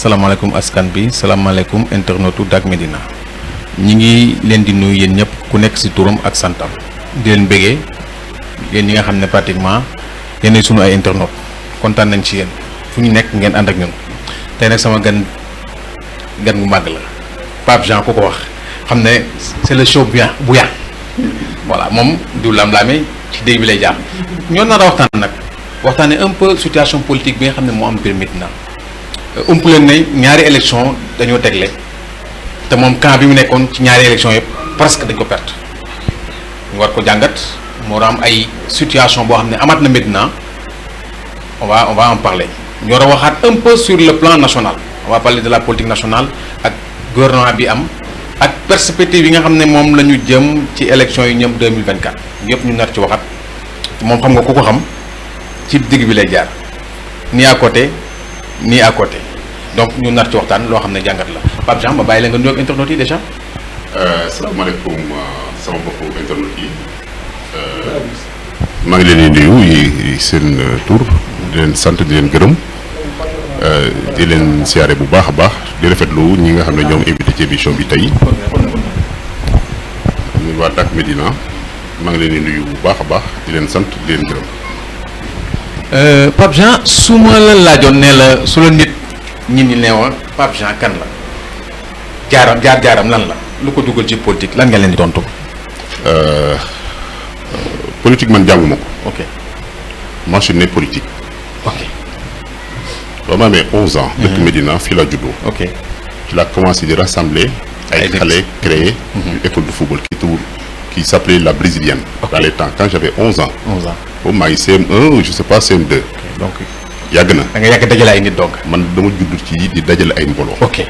salaamaaleykum askan bi salaamaaleykum internetu Dak Médina ñi ngi leen di nuyu yéen ñëpp ku nekk ci turam ak santam di leen bëggee yéen ñi nga xam ne pratiquement yéen sunu ay internet kontaan nañ ci yéen fu ñu nekk ngeen ànd ak ñun tey nag sama gan gu màgg la Pape Jean ku ko wax xam ne c'est le show bien bu yàq voilà moom du lam-laame ci dégg bi lay jaar ñoo nar a waxtaan nag waxtaanee un peu situation politique bi nga xam ne moo am biir Médina ump leen ne ñaari élection dañoo tegle te moom camp bi mu nekkoon ci ñaari élection yëpp presque dañ ko perte ñu war ko jàngat moo am ay situation boo xam ne amaat na Médina on va en parler ñu war a waxaat un peu sur le plan national on va parler de la politique nationale ak gouvernement bi am ak perspective yi nga xam ne moom la ñu jëm ci élection yi ñëm 2024 yëpp ñu nar ci waxaat moom xam nga ku ko xam ci digg bi lay jaar nii à côté nii à côté donc ñu nar ci waxtaan loo xam ne jàngat la Pape Jean ma bàyyi la nga nuyoog internet yi déjà. salaamaaleykum sama mbokku internet yi maa ngi leen di nuyu yi seen tur di leen sant di leen gërëm di leen siyaare bu baax a baax di rafetlu ñi nga xam ne ñoom invité ci émission bi tey ñun waa Dak Médina maa ngi leen di nuyu bu baax a baax di leen sant di leen gërëm. Pape Jean su ma la laajoon ne la su la nit ñi ne woon Pape Jean kan la jaar-jaaram lan la lu ko dugal ci politique lan nga leen di tontu. politique man jànguma ko. ok moi je suis né politique. ok ba ma amee 11 ans. dëkk Médina fii la juddoo. ok ci la commencé di rassembler ay xale créé une école de football qui s'appelait la Brésilienne. dans les temps quand j'avais 11 ans. 11 ans boobu maa ngi CM1 je sais pas CM2. donc yàgg na. da nga yàgg dajale ay nit donc. man dama judd ci di dajale ay mbooloo. ok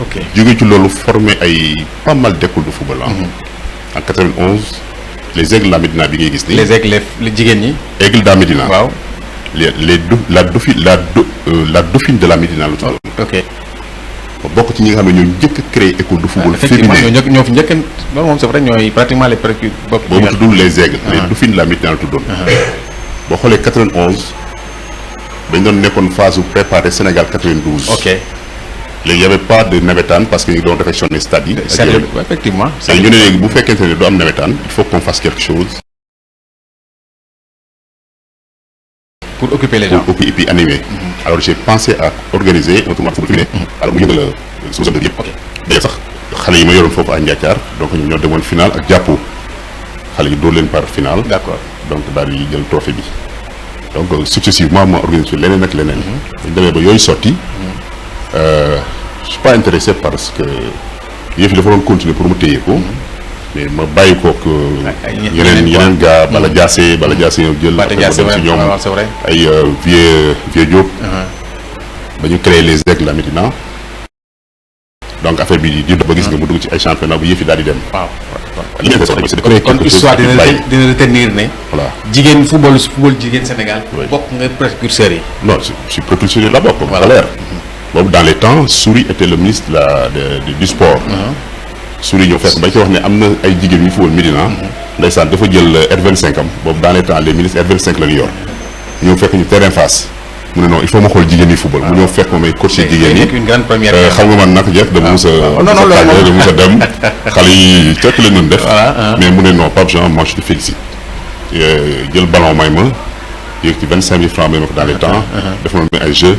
ok jóge ci loolu formé ay pas mal d'écoles de football en 91 les Aigles de la Médina bi ngay gis nii. les Aigles les jigéen ñi. Aigles de la Médina. waaw la dauphine de la Médina la tuddoon. ok bokk ci ñi nga xam ne ñoo njëkk a créé école de football féminin. ñoo fi njëkk loolu moom c'est vrai ñooy pratiquement les précu bopp. boobu tuddul les Aigles. les dauphines de la Médina la tuddoon. boo xoolee 91 dañ doon nekkoon phase su préparé Sénégal 92. ok léegi y avait pas de navétane parce que ñu doon réfectionner stade yi. effectivement. léegi ñu ne léegi bu fekkente ne du am navétane il faut qu'on fasse quelque chose. pour occuper les gens. pour occuper et puis animer. alors j'ai pensé à organiser un tournoi de football féminin. alors mu yëngal sous-zone de yëpp. ok d'ailleurs sax xale yi ma yoroon foofu à Ndiathiar donc ñoo demoon final ak jàppo xale yi dóor leen par final. d'accord donc daal di jël trophée bi. donc successivement ma organisé leneen ak leneen. ñu demee ba yooyu sotti. je suis pas intéressé parce que yëf yi dafa doon continuer pour mu téye ko. mais ma bàyyi kook yeneen gars bala jaase ñëw jël. Bata Diassé si ñoom c'est vrai. ay vieux Diop. ba ñu créé les Aigles de la Médina. donc affaire bi di ba gis nga mu dugg ci ay championnat bu yëf yi daal di dem. waaw li ñu c'est de créer kon quelque chose histoire qui bàyyi. dina retenir ne. voilà jigéen football jigéen Sénégal. Oui. bokk nga précurseurs yi. non je suis précurseur de la bokk. Voilà. Valère. boobu dans les temps Souris était le ministre du sport. Souris ñëw fekk ba ci wax ne am na ay jigéen yu football Médina. ndeysaan dafa jël R25 am boobu dans les temps les ministres R25 la ñu yor. ñëw fekk ñu terrain face mu ne non il faut ma xool jigéen yi football. mu ñëw fekk ma may coacher jigéen ñi. une grande première. xam nga man naka jekk dama mus a. non dama mus a dem xale yi fekk la ñu def. Voilà, mais mu ne non Pape Jean moi je te félicite. jël ballon may ma yéeg ci 25 000 francs may ma ko dans les temps. def na ay jeux.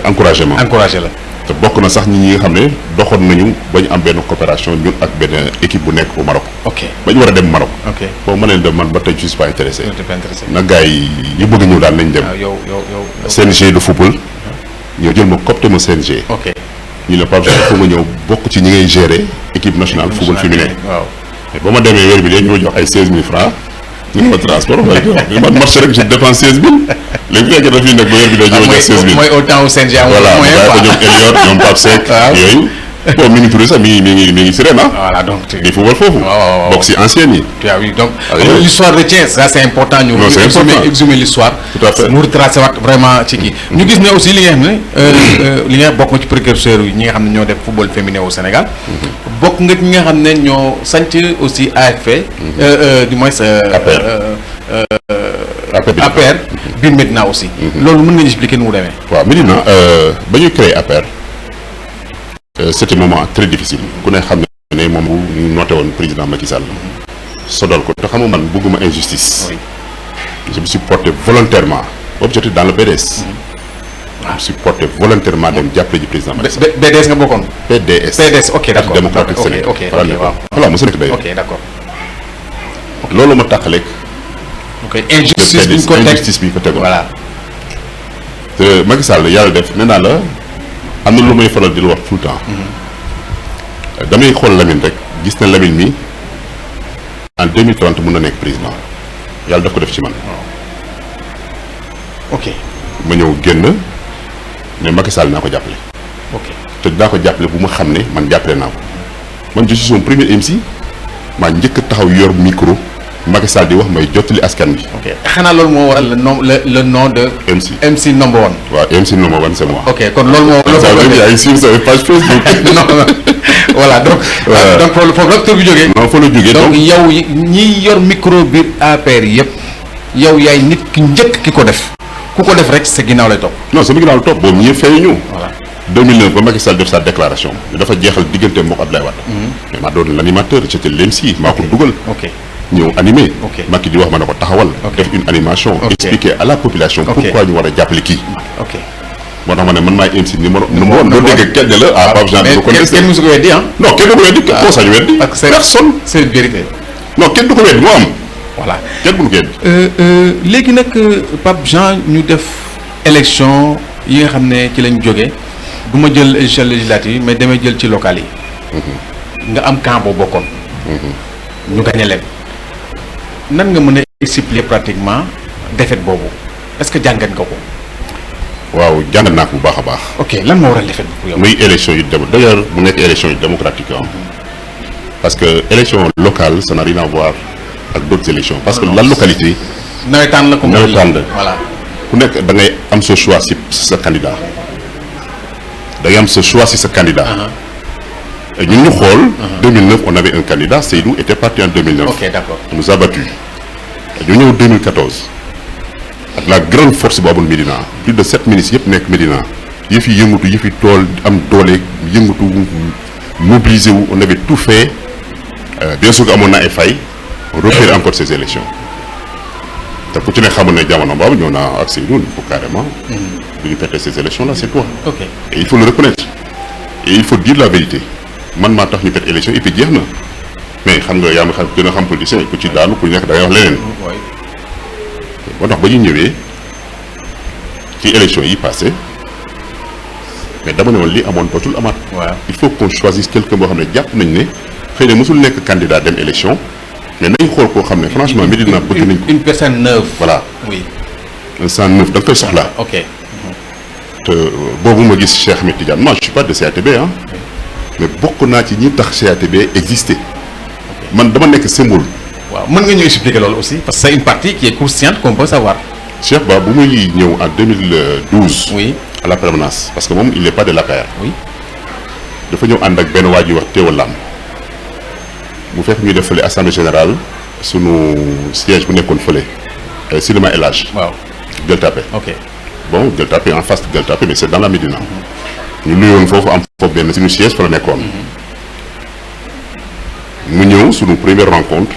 encouragement encouragé la. te bokk na sax ñi nga xam ne doxoon nañu ba ñu am benn coopération ñun ak benn équipe bu nekk au Maroc. ok ba ñu war a dem Maroc. ok boobu ma leen dem man ba tey je suis pas intéressé. je suis intéressé. na gars yi ñu bëgg a ñëw daal nañ dem. waaw yow. CNG de football. ñoo jël ma copte ma CNG. ok ñu ne Pape Jean il faut nga ñëw bokk ci ñi ngay gérer équipe nationale football féminin. waaw. mais ba ma demee weer bi de ñu ma jox ay 16 000 francs. ñu ma transport man marché rek je dépense 16 000 léegi fekk na fii nag ba weer bi de ñu ma jox 16 000. mooy au temps où CNG amul voilà mu bàyyi ko ñoom Eliott ñoom Pape Seck. waaw yooyu. bon mi ngi turé sax mi ngi si ren ah. voilà donc. di football foofu. waaw. bokk si anciennes yi. tu as vu donc. oui. l'histoire retient ça c'est important. ñu Non, c'est important. exhumer l'histoire. Tout à fait. mu retracé waat vraiment ci kii. ñu gis ne aussi li nga xam ne. li nga bokk nga ci précurseurs yi ñi nga xam ne ñoo def football féminin au Sénégal. bokk nga ci ñi nga xam ne ñoo sanc aussi AFP. du moins. APR. APR biir Médina aussi. loolu mën nga expliquer nu mu demee. waaw Médina ba ñuy créé APR c'était un moment très difficile ku ne xam ne moom ñu noté woon président Macky Sall sodal ko te xam nga man bëgguma injustice. oui. je me suis porté volontairement boobu j'étais dans le PDS. je me suis porté volontairement dem jàppale ji président Macky Sall. BDS nga bokkoon. PDS ok d'accord démocratique ok Sénégal. ok waaw. voilà mos a nekk d'ailleurs. ok d'accord. loolu ma taxaleeg. ok injustice bi ñu ko teg injustice bi ñu ko tegoon. voilà. te Macky Sall yàlla def nee naa la am na lu may faral di lu wax tout le temps. damay xool Lamine rek gis na Lamine mi en 2030 mun na nekk président yàlla daf ko def ci man. ok ma ñëw génn ne Macky Sall naa ko jàppale. ok te dinaa ko jàppale bu ma xam ne man jàppale naa ko man je suis son premier MC maa njëkk a taxaw yor micro Macky Sall di wax may jottali askan bi. ok xanaa loolu moo waral le nom de. MC number one. waaw MC number one c'est moi. ok kon loolu moo. ça veut dire ay sur sa page Facebook. non voilà donc. donc foofu la tur bi jógee. non fa la jógee donc yow ñi yor micro biir APR yëpp yow yaay nit ki njëkk ki ko def ku ko def rek sa ginnaaw lay topp. non sama ginnaaw topp boobu ñëpp feeñu ñu. voilà 2009 ba Macky Sall def sa déclaration dafa jeexal diggante mbokk Abdoulaye Wade. mais maa doon l'animateur j'étais l'MC maa ko dugal. ok ñëw animé. ok Macky di wax ma ne ko taxawal. def une animation. expliquer à la population. pourquoi ñu war a jàppale kii. ok moo tax ma ne man maay MC numéro. doo dégg kenn la ah Pape Jean. mais kenn musu ko weddi ah. non kenn du ko weddi koo sañ weddi. personne c'est vérité. non kenn du ko weddi moo am. voilà kenn du ko weddi. léegi nag Pape Jean ñu def élection yi nga xam ne ci lañ jógee du ma jël élection législative mais damay jël ci local yi. nga am camp boo bokkoon. ñu gagné leen. nan nga mën a expliquer pratiquement défaite boobu est-ce que jàngat nga ko. waaw jàngat naa ko bu baax a baax. ok lan moo waral défaite bi pour yow. muy élection yu d'ailleurs bu nekk élection yu démocratique am parce que élection locale ça n'a rien à voir ak d'autres élections parce que la localité. nawetaan la ko nawetaan la voilà. ku nekk da ngay am sa choix si sa candidat da ngay am sa choix si sa candidat. ñun ñu xool. 2009 on avait un candidat Seydou était parti en 2009. ok d'accord on nous a battu. ñu ñëw 2014 ak la grande force bu amoon Médina plus de 7 ministres yëpp nekk Médina yëf yi yëngatu yëf yi tool am doole yëngatu mobiliser wu on avait tout fait bien sûr que amoon na ay fay refaire encore ces élections te ku ci ne xamoon ne jamono boobu ñëw naa ak Seydou ni ko carrément. du ñu perdre ces élections là c'est toi. ok et il faut le reconnaître et il faut dire la vérité man maa tax ñu perdre élection et puis jeex na mais xam nga yaa ma xam gën a xam politicien ku ci daanu ku nekk da ngay wax leneen. moo tax ba ñu ñëwee ci élection yi passé mais dama ne woon li amoon dootul amaat. waaw il faut qu'on choisisse quelqu'un boo xam ne jàpp nañ ne xëy na mosul nekk candidat dem élection mais nañ xool koo xam ne franchement Médina bëgg nañ ko. une personne neuve. voilà oui. un sang neuf da nga koy soxla. ok. te boobu ma gis Cheikh Ahmed Tidiane moi je suis pas de CATB ah. mais bokk naa ci ñi tax CATB existé. man dama nekk symbole. waaw mën nga ñu expliquer loolu aussi parce que c'est une partie qui est consciente qu'on peut savoir. Cheikh Ba bu muy ñëw en 2012. oui à la permanence parce que moom il n'est pas de l'APR. oui. dafa ñëw ànd ak benn waa ji wax Théo Lam bu fekk ñuy def fële assemblée générale sunu siège bu nekkoon fële cinéma El Hadj. waaw Gueule Tapée. ok. bon Gueule Tapée en face de Gueule Tapée mais c'est dans la Médina. ñu nuyoon foofu am foofu benn suñu siège fa la nekkoon. mu ñëw suñu première rencontre.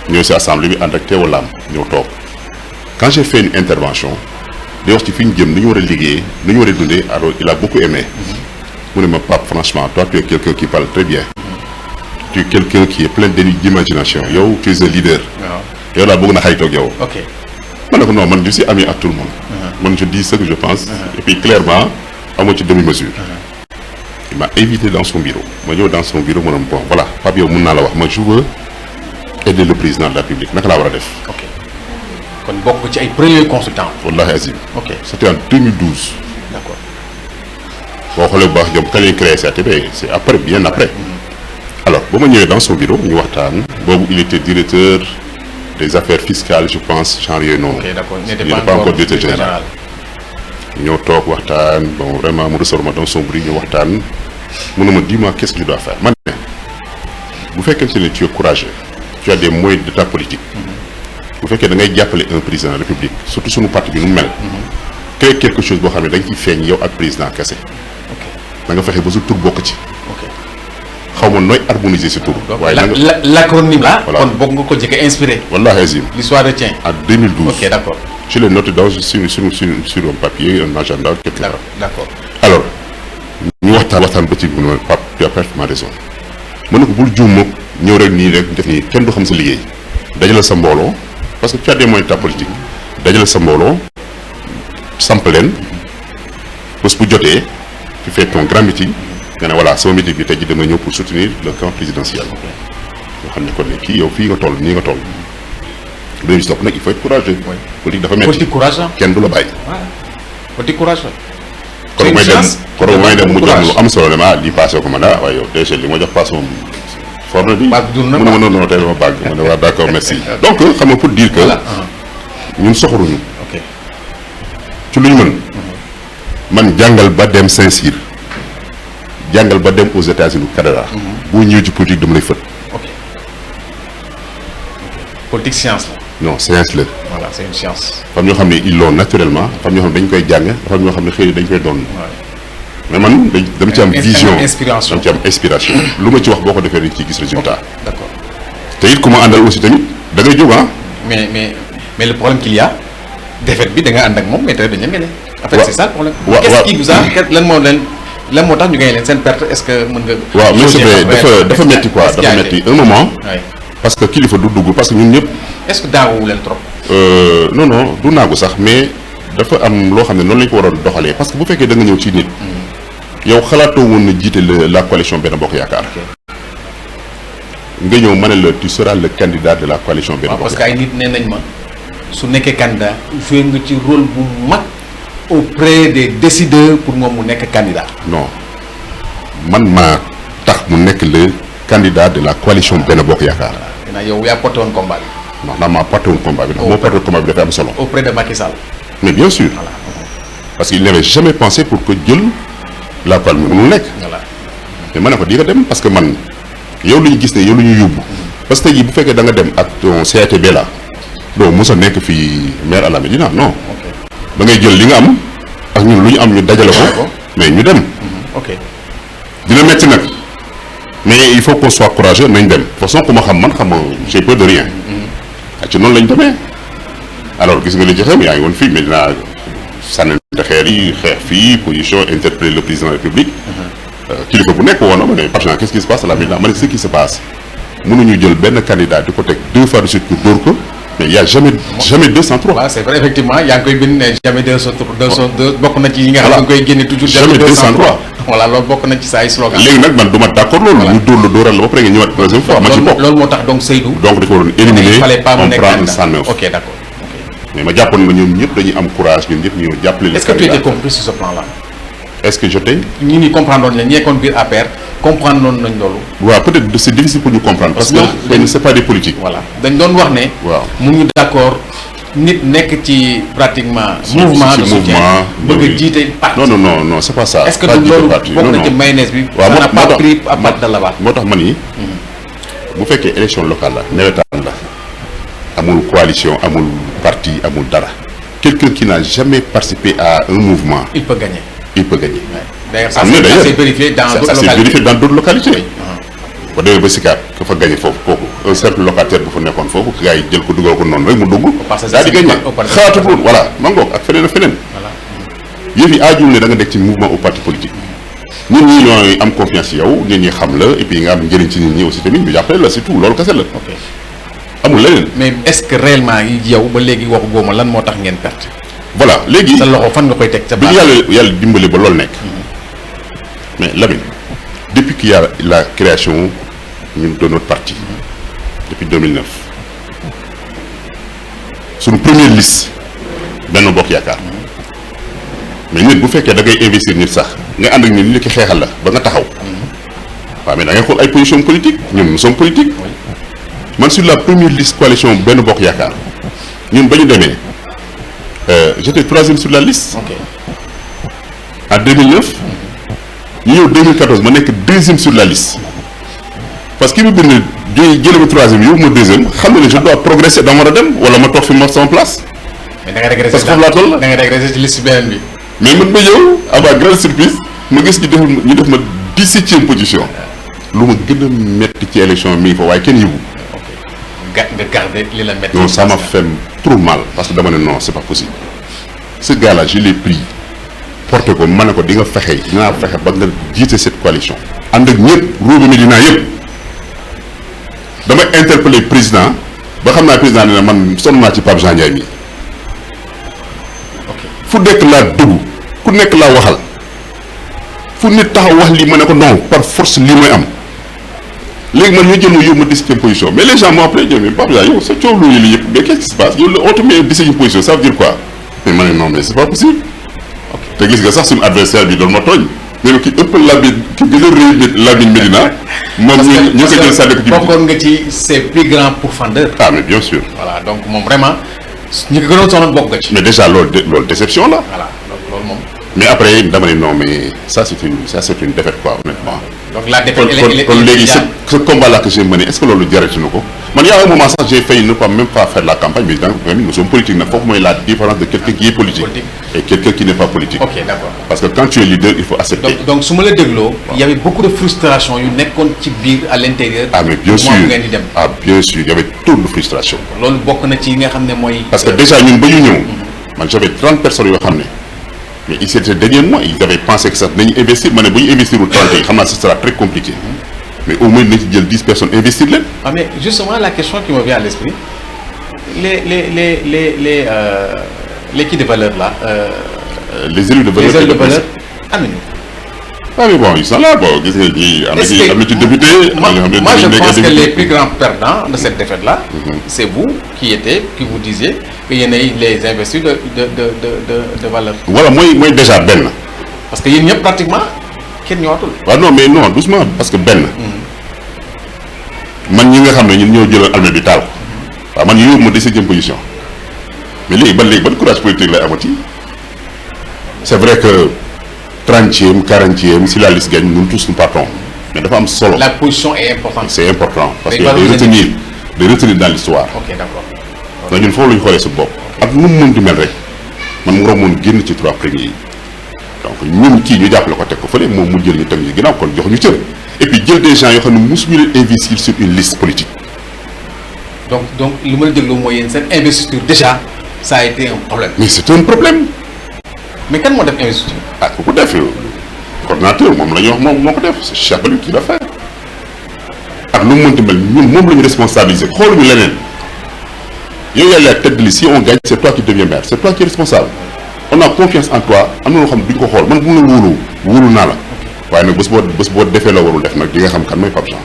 ñëw si assemblée bi ànd ak Théo Lam ñëw toog. quand j'ai fait une intervention di wax ci fi ñu jëm ni ñu war a liggéey ni ñu war a dundee alors il a beaucoup aimé. mu ne ma Pape franchement toi tu es quelqu'un qui parle très bien. tu es quelqu'un qui est plein d'imagination yow tu es un leader. waaw yow laa bëgg na xaytoog yow. ok. ma ne ko non man je suis ami à tout le monde. man je dis ce que je pense. et puis clairement amoo ci demi-mesure. il m'a invité dans son bureau ma ñëw dans son bureau ma ne bon voilà Pape yow mun naa la wax ma je veux aider le président de la République naka laa war a def. ok kon bokk ci ay premiers consultants. wallahi azim. ok c'était en 2012. d'accord. boo xoolee bu baax ñoom kañ lañ créé CATB c'est après bien après. alors ba ma ñëwee dans son bureau ñu waxtaan boobu il était directeur des affaires fiscales je pense genre yooyu noonu. ok d'accord il n'était pas encore directeur général. ñoo toog waxtaan bon vraiment mu recevoir ma dans son bureau ñu waxtaan mu ne ma dis-moi qu'est-ce que je dois faire man ne bu fekkente ne tu es courageux tu as des moyens de ta politique bu fekkee da ngay jàppale un président de la République surtout suñu parti bi nu mu mel. créer quelque chose boo xam ne da nga ciy feeñ yow ak président kese. da nga fexe ba sa tur bokk ci. xaw ma nooy harmoniser sa tur. waaye l'acronyme là. voilà kon bokk nga ko jëkk inspiré. wallaahi azim. l'histoire retient. en 2012. ok d'accord. je l'ai noté sur un papier un agenda quelque part. d'accord. alors ñu waxtaan ba ci mu ne Pape tu as parfaitement raison mën na ko bul juum moom ñëw rek nii rek def nii kenn du xam sa liggéey dajale sa mbooloo parce que tu as des moyens de ta politique dajale sa mbooloo samp leen bés bu jotee tu fais ton grand meeting nga ne voilà sama meeting bi tey jii dama ñëw pour soutenir le camp présidentiel nga xam ne kon ne kii yow fii nga toll nii nga toll loolu si topp nag il faut être courageux. politique dafa métti politique courage ah. kenn du la bàyyi. politique courage la. kon mooy dem mu jox lu am solo ne ma lii passé ko ma ne waaye yow déjà li ma jox passe moom for na di. mu ne ma non tey dama bàgg ma ne waaw d'accord merci. donc xam nga pour dire que ñun soxoruñu. ok ci lu ñu mën. man jàngal ba dem Saint-Cyr jàngal ba dem aux États-Unis Canada. boo ñëwee ci politique dama lay fët. ok politique science la. non science la. voilà c'est une science. fam ñoo xam ne ils l'ont naturellement fam ñoo xam ne dañ koy jàng fam ñoo xam ne xëy na dañ koy doon. mais man dama ci am vision inspiration dama ci am inspiration. lu ma ci wax boo ko defee dañ ciy gis résultat. d'accord te it ku ma àndal aussi tamit da ngay jóg ah. mais le problème qu'il y a défaite bi da nga ànd ak moom mais tey dañ leen gagné. en fait c'est ça le problème. qu'est-ce qui vous a lan moo tax ñu gagné leen seen perte est-ce que mën nga. waaw mais c'est vrai dafa metti quoi dafa metti un moment. parce que kilifa du dugg parce que ñun ñëpp. est-ce que daawu leen trop. non du naagu sax mais dafa am loo xam ne noonu lañ ko waroon doxalee parce que bu fekkee da nga ñëw ci nit. yow xalaatoo woon na jiite la coalition Benno Bokk Yaakaar. nga ñëw ma ne la tu seras le candidat de la coalition Benno Bokk Yaakaar. parce que ay nit nee nañ ma su nekkee candidat joué nga ci rôle bu mag auprès des décideurs pour moom mu nekk candidat. non man maa tax mu nekk le candidat de la coalition Benno Bokk Yaakaar. waaw yow yaa porté woon combat bi. non maa porté woon combat bi ndax moo porté combat bi dafay am solo. auprès de Macky Sall. mais bien sûr. voilà. parce qu'il n'avait jamais pensé pour que jël la coalition mënul nekk. voilà mais ma ne ko di nga dem parce que man yow lu ñu gis ne yow lu ñu yóbbu. parce que tey jii bu fekkee da nga dem ak ton CATB la doo mos a nekk fii maire à la Médina non. da ngay jël li nga am ak ñun lu ñu am ñu dajale ko. mais ñu dem. ok dina metti nag mais il faut qu'on soit courageux nañ dem de toute façon ku ma xam man xam nga j'ai peur de rien. ak ci noonu lañ demee alors gis nga li ci xew yaa ngi woon fii mais dinaa sànnante xeer yi xeex fii position interpeller le président de la République. kilifa bu nekk woon na ma ne partenaire qu'est-ce qui se passe là maintenant ma ne ce qui se passe mënuñu jël benn candidat di ko teg 2 fois de suite pour dóor ko mais il y a jamais 203. waaw c'est vrai effectivement yaa ngi koy bind ne jamais 202 bokk na ci yi nga xam ne nga koy génne toujours. jamais 203 voilà loolu bokk na ci sa ay slogan. léegi nag man du ma d'accord loolu. ñu dóor la dóoral la ba pare nga ñëwaat deuxième fois. ma ci bokk loolu moo tax donc Seydou. donc dafa waroon éliminer il fallait pas mu nekk on prend un 109. ok d'accord mais ma jàppoon na ñoom ñëpp dañuy am courage ñun ñëpp ñu jàppale. est-ce que tu étais compris sur ce plan-là. est-ce que j'étais. ñi ni comprendre nañ ñi nekkoon biir APR comprendre noonu nañ loolu. waaw peut-être c'est difficile pour ñu comprendre. parce que xëy na c'est pas des politiques. voilà dañ doon wax ne. waaw mu ñu d'accord nit nekk ci pratiquement. mouvement de soutien bëgg a jiite parti. non c'est pas ça. est-ce que du loolu bokk na ci mayonnaise bi. waaw ça n'a pas pris à partir de là-bas. moo tax man yi bu fekkee élection locale la nawetaan la amul coalition amul parti amul dara quelqu'un qui n'a jamais participé à un mouvement. il peut gagner. il peut gagner. d'ailleurs ça s'est vérifié dans d'autres localités. ça s'est vérifié dans d'autres localités. ba demee ba Sicap ka fa gagné foofu kooku un simple locataire bu fa nekkoon foofu gars yi jël ko dugal ko noonu rek mu dugg. daal di gagné xalaatatul voilà ma ngoog ak feneen ak feneen. yëf yi aajul ne da nga nekk ci mouvement au parti politique. nit ñi ñooy am confiance ci yow nit ñi xam la et puis nga am njëriñ ci nit ñi aussi tamit ñu jàppale la c'est tout loolu kese la. amul leneen. mais est-ce que réellement yow ba léegi waxu góoma lan moo tax ngeen perte. voilà léegi sa loxo fan nga koy teg sa bi ñu yàlla dimbali ba loolu nekk. mais Lamine depuis qu'il y a la création ñun de notre parti depuis 2009 suñu première liste Benno Bokk Yaakaar mais nit bu fekkee da ngay investir nit sax nga ànd ak nit ñi ki xeexal la ba nga taxaw waaw mais da ngay xool ay position politique ñun nous sommes politiques man sur la première liste coalition Benno Bokk Yaakaar ñun ba ñu demee j'étais 3e sur la liste. En 2009 ñu ñëw 2014 ma nekk 2e sur la liste parce que bi bind jëlee ma troisième yow ma deuxième xam na ne je dois progresser dama war a dem wala ma toog fi ma sama place. mais da nga régressé parce que foofu laa toll la da nga régressé ci liste beneen bi. mais man ma ñëw à ma grande surprise ma gis ñu def ma 17e position. lu ma gën a métti ci élection mi fa waaye kenn yëgu. nga garder li la métti. non ça m'a fait trop mal parce que dama ne non c'est pas possible ce gars là je l'ai pris porté ko ma ne ko di nga fexe dinaa fexe ba nga jiite cette coalition. ànd ak ñëpp Roube Médina yëpp damay interpeller président ba xam naa président ne na man sonn naa ci Pape Jean Ndiaye mi fu nekk laa dugg ku nekk laa waxal fu nit taxaw wax lii ma ne ko non par force lii mooy am léegi man ñoo jël ma yóbbu ma 17e position mais les gens m'ont appelé mais Pape Jean yow sa coow loolu yëpp mais qu'est-ce qui se passe yow on te met 17e position ça veut dire quoi mais ma ne non mais c'est pas possible te gis nga sax suñu adversaire bi doon ma tooñ nee na ki ëpp Lamine ki gën a rëy Lamine Médina moom ñu ko jël sànni ko ci bokkoon nga ci ses plus grands pourfendeurs. ah mais bien sûr voilà donc moom vraiment ñi ko gënoon sonal bokk nga ci. mais déjà loolu déception la voilà loolu moom. mais après dama ne non mais ça c'est une défaite quoi honnêtement. donc la défaite kon léegi ce combat là que j'ai mené est-ce que loolu jarati na ko man y a un moment sax j'ai failli ne pas même pas faire la campagne mais dans nous sommes politiques nag foofu mooy la différence de quelqu'un qui est politique et quelqu'un qui n'est pas politique. ok d'accord parce que quand tu es leader il faut accepter. donc su ma la dégloo. il y avait beaucoup de frustration yu nekkoon ci biir à l'intérieur. ah mais bien sûr ngeen di dem. ah bien sûr il y avait trop de frustration. loolu bokk na ci yi nga xam ne mooy. parce que déjà ñun ba ñu ñëw man j'avais 30 personnes yoo xam ne mais ils étaient derrière moi ils avaient pensé que sax nañu investir ma ne bu ñu investirul 30 yi xam naa ce sera très compliqué mais au moins nañ ci jël 10 personnes investir leen. ah mais justement la question qui me vient à l'esprit les kii de valeur là. les élus de valeur les élus de valeur am nañu. ah mais bon ils sont là bon gis nga ñi am na ci député. moi je pense que les plus grands perdants de cette défaite là. c'est vous qui vous disiez que yéenay les investis de valeur. voilà mooy déjà benn. parce que yéen ñëpp pratiquement kenn ñëwatul. waaw non mais non doucement parce que benn. man ñi nga xam ne ñun ñoo jëloon almet bi taal ko. waaw man ñu yóbbu ma 17e position mais léegi ban courage politique lay amati c'est vrai que 30e 40e si la liste gagne ñun tous nous partons mais dafa am solo. la position est importante. c'est important parce que day retenir dans l'histoire. ok d'accord. ndax ñun foofu la ñu xoolee su bopp. ak nu mu mën di mel rek man mu waroon mën génn ci 3 premiers yi donc ñun kii ñu jàppale ko teg ko fële moom mu jël ñu teg ñu ginnaaw kon jox ñu cër et puis jël des gens yoo xam ne mosuñu leen investir sur une liste politique. donc li ma la dégloo mooy yéen seen investiture déjà ça a été un problème. mais c'est un problème. mais kan moo def investiture. ah ku ko def coordinateur moom la ñuy wax moo ko def c'est Cheikh Aliou qui l'a fait ak lu mu mënti mel ñun moom la ñu responsabiliser xooluñu leneen yow yaa la tête de liste si on gagne c'est toi qui deviens maire c'est toi qui es responsable on a confiance en toi am na loo xam ne duñ ko xool man bu mu la wóolu naa la waaye nag bés boo defee la warul def nag di nga xam kan mooy Pape Jean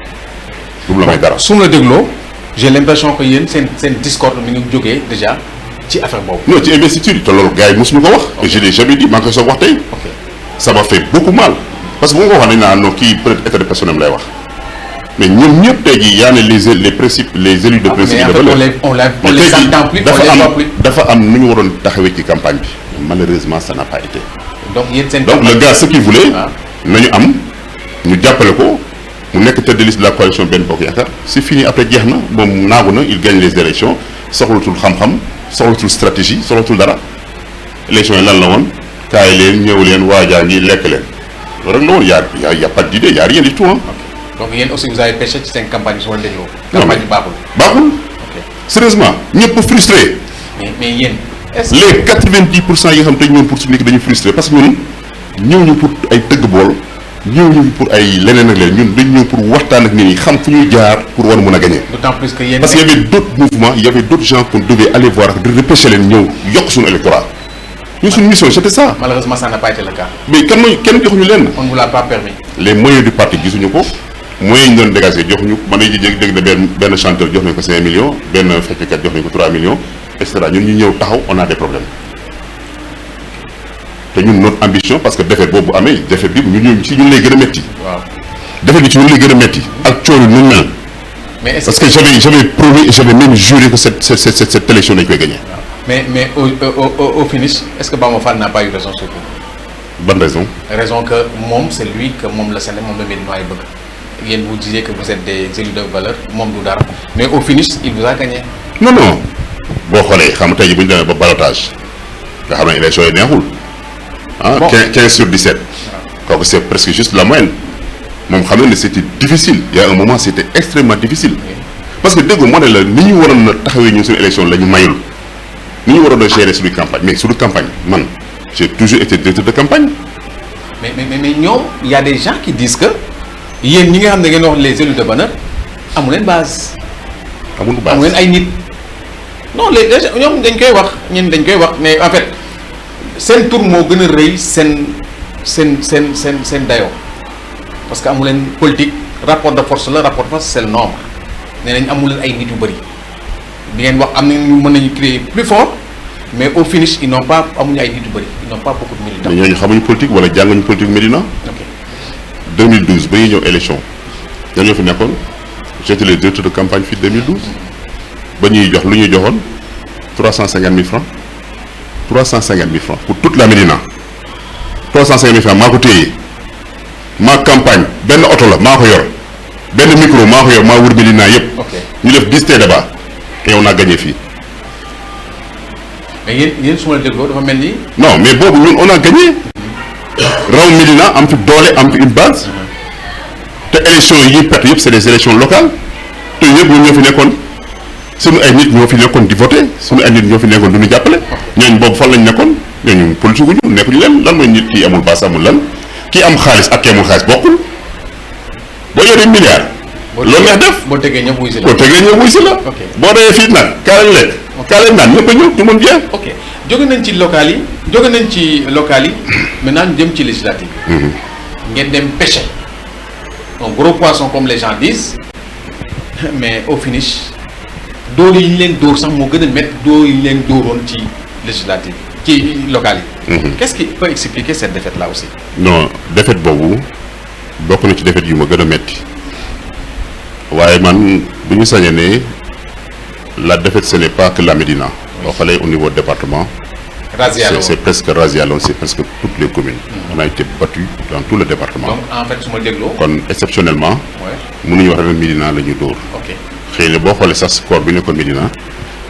du la may dara. su ma la dégloo j'ai l'impression que yéen seen discorde mi ngi jógee déjà ci affaire boobu. non ci investiture yi te loolu gars yi mosuñu ko wax. et je l'ai jamais dit maa ngi koy soog wax tey. ça m'a fait beaucoup mal parce que bu ma ko waxee dañu naan non kii peut-être état de personne lay wax mais ñoom ñëpp tey jii yaa ne les principes les élus de principe de valeur on les entend plus on les voit plus. dafa am nu ñu waroon taxawee ci campagne bi malheureusement ça n'a pas été. donc yéen seen donc le gars ce qu'il voulait nañu am ñu jàppale ko mu nekk tête de liste de la coalition Benno Bokk Yaakaar c'est fini après jeex na moom naagu na il gagne les élections soxlatul xam-xam soxlatul stratégie soxlatul dara élection yi lan la woon kaay leen ñëw leen waajaa ngi lekk leen loolu rek la woon y a pas d'idée y a rien du tout donc yéen aussi vous avez pêché ci seen campagne bi su ma la dégloo. campagne bi baaxul. sérieusement ñëpp frustré. mais yéen. est-ce que les 90% yi nga xam te ñoom pour su nekk dañuy frustré parce que ñun ñëw ñu pour ay tëgg bool ñëw ñu pour ay leneen ak leen ñun dañ ñëw pour waxtaan ak nit ñi xam fu ñuy jaar pour war a mën a gagner. d'autant plus que yéen parce qu'il y avait d'autres mouvements il y avait d'autres gens qu'on devait aller voir de repêcher leen ñëw yokk suñu électorat ñun suñu mission c'était ça. malheureusement ça n'a pas été le cas. mais kenn joxuñu leen. on ne vous l'a pas permis. les moyens du parti gisuñu ko moyens yi ñu doon dégager joxuñu man dañuy dégg ne benn chanteur jox nañ ko 5 millions benn fecckat jox nañ ko 3 millions et cetera ñun ñu ñëw taxaw on a des problèmes te ñun notre ambition parce que défaite boobu amee défaite bi ñun lay gën a métti. waaw défaite bi ci ñun lay gën a métti. ak coono nu mel. mais est-ce parce que j'avais promis et j'avais même juré que cette élection dañ koy gagner. mais au finish est-ce que Bamba Fall n'a pas eu raison surtout. Bonne raison. raison que moom c'est lui que moom la Sénégal moom la Médina yi bëgg yéen vous disiez que vous êtes des élus de valeur moom du dara mais au finish il vous a gagné. non boo xoolee xam nga tey jii bu ñu demee ba ballottage nga xam ne élection yi neexul ah. Bon. 15 sur 17. kooku c'est presque juste la moyenne moom xam na ne c'était difficile il y a un moment c'était extrêmement difficile. parce que dégg moo ne la ni ñu waroon a taxawee ñun suñu élection la ñu mayul ni ñu waroon a gérer suñu campagne mais suñu campagne man j'ai toujours été directeur de campagne. mais ñoom y a des gens qui disent que yéen ñi nga xam ne ngeen wax les élus de valeur amu leen base. amul base amu leen ay nit. non les ñoom dañ koy wax ñun dañ koy wax mais en fait seen tour moo gën a rëy seen dayoo parce que amu leen politique rapport de force la rapport de force c'est le nombre nee nañ amu leen ay nit yu bëri di ngeen wax am nañu mën nañu créer plus fort mais au finish ils n'ont pas amuñu ay nit yu bëri ils n'ont pas beaucoup de militants. mais ñooñu xamuñu politique wala jànguñu politique Médina. ok 2012 ba ñuy ñëw élection ñoo ñoo fi nekkoon j'étais le directeur de campagne fii 2012 ba ñuy jox lu ñuy joxoon 350 000 francs 350 000 francs pour toute la Médina 350 000 francs maa ko téye maa campagne benn oto la maa ko yor benn micro maa ko yor maa wër Médina yëpp. ok ñu def 10 débat te yow naa gagné fii. mais yéen su ma la dégloo dafa mel ni. non mais boobu ñun on a gagné raw Médina am fi doole am fi une base te élection yi ñuy perte yëpp c'est des élections locales te ñëpp ñun ñoo fi nekkoon suñu ay nit ñoo fi nekkoon di voter suñu ay nit ñoo fi nekkoon du ñu jàppale ñooñu boobu fan lañ nekkoon ñooñu politique gu ñu nekkuñu leen lan mooy nit kii amul base amul lan kii am xaalis ak kii amul xaalis bokkul boo yoree milliard. loolu neex def boo tegee ñëpp wuy si la. boo tegee ñëw wuy si la. ok boo dee fii nag kaa lañ lekk. kaa lañ naan ñëpp a ñëw tout le monde vient. ok jóge nañ ci local yi maintenant ñu dem ci législative yi. ngeen dem pêcher un gros poisson comme les gens disent mais au finish dóor yi ñu leen dóor sax moo gën a métti dóor yi ñu leen dóoroon ci législative ci local yi. qu'est-ce qui peut expliquer cette défaite là aussi. non défaite boobu bokk na ci défaite yu ma gën a métti waaye man bu ñu sañee ne la défaite ce n'est pas que la Médina. boo xoolee au niveau département. c'est presque razzia loon c'est presque toutes les communes. on a été battu dans tout le département. donc en fait su ma dégloo. kon exceptionnellement. mënuñu wax ne Médina la ñu dóor. ok xëy na boo xoolee sax score bi nekkoon Médina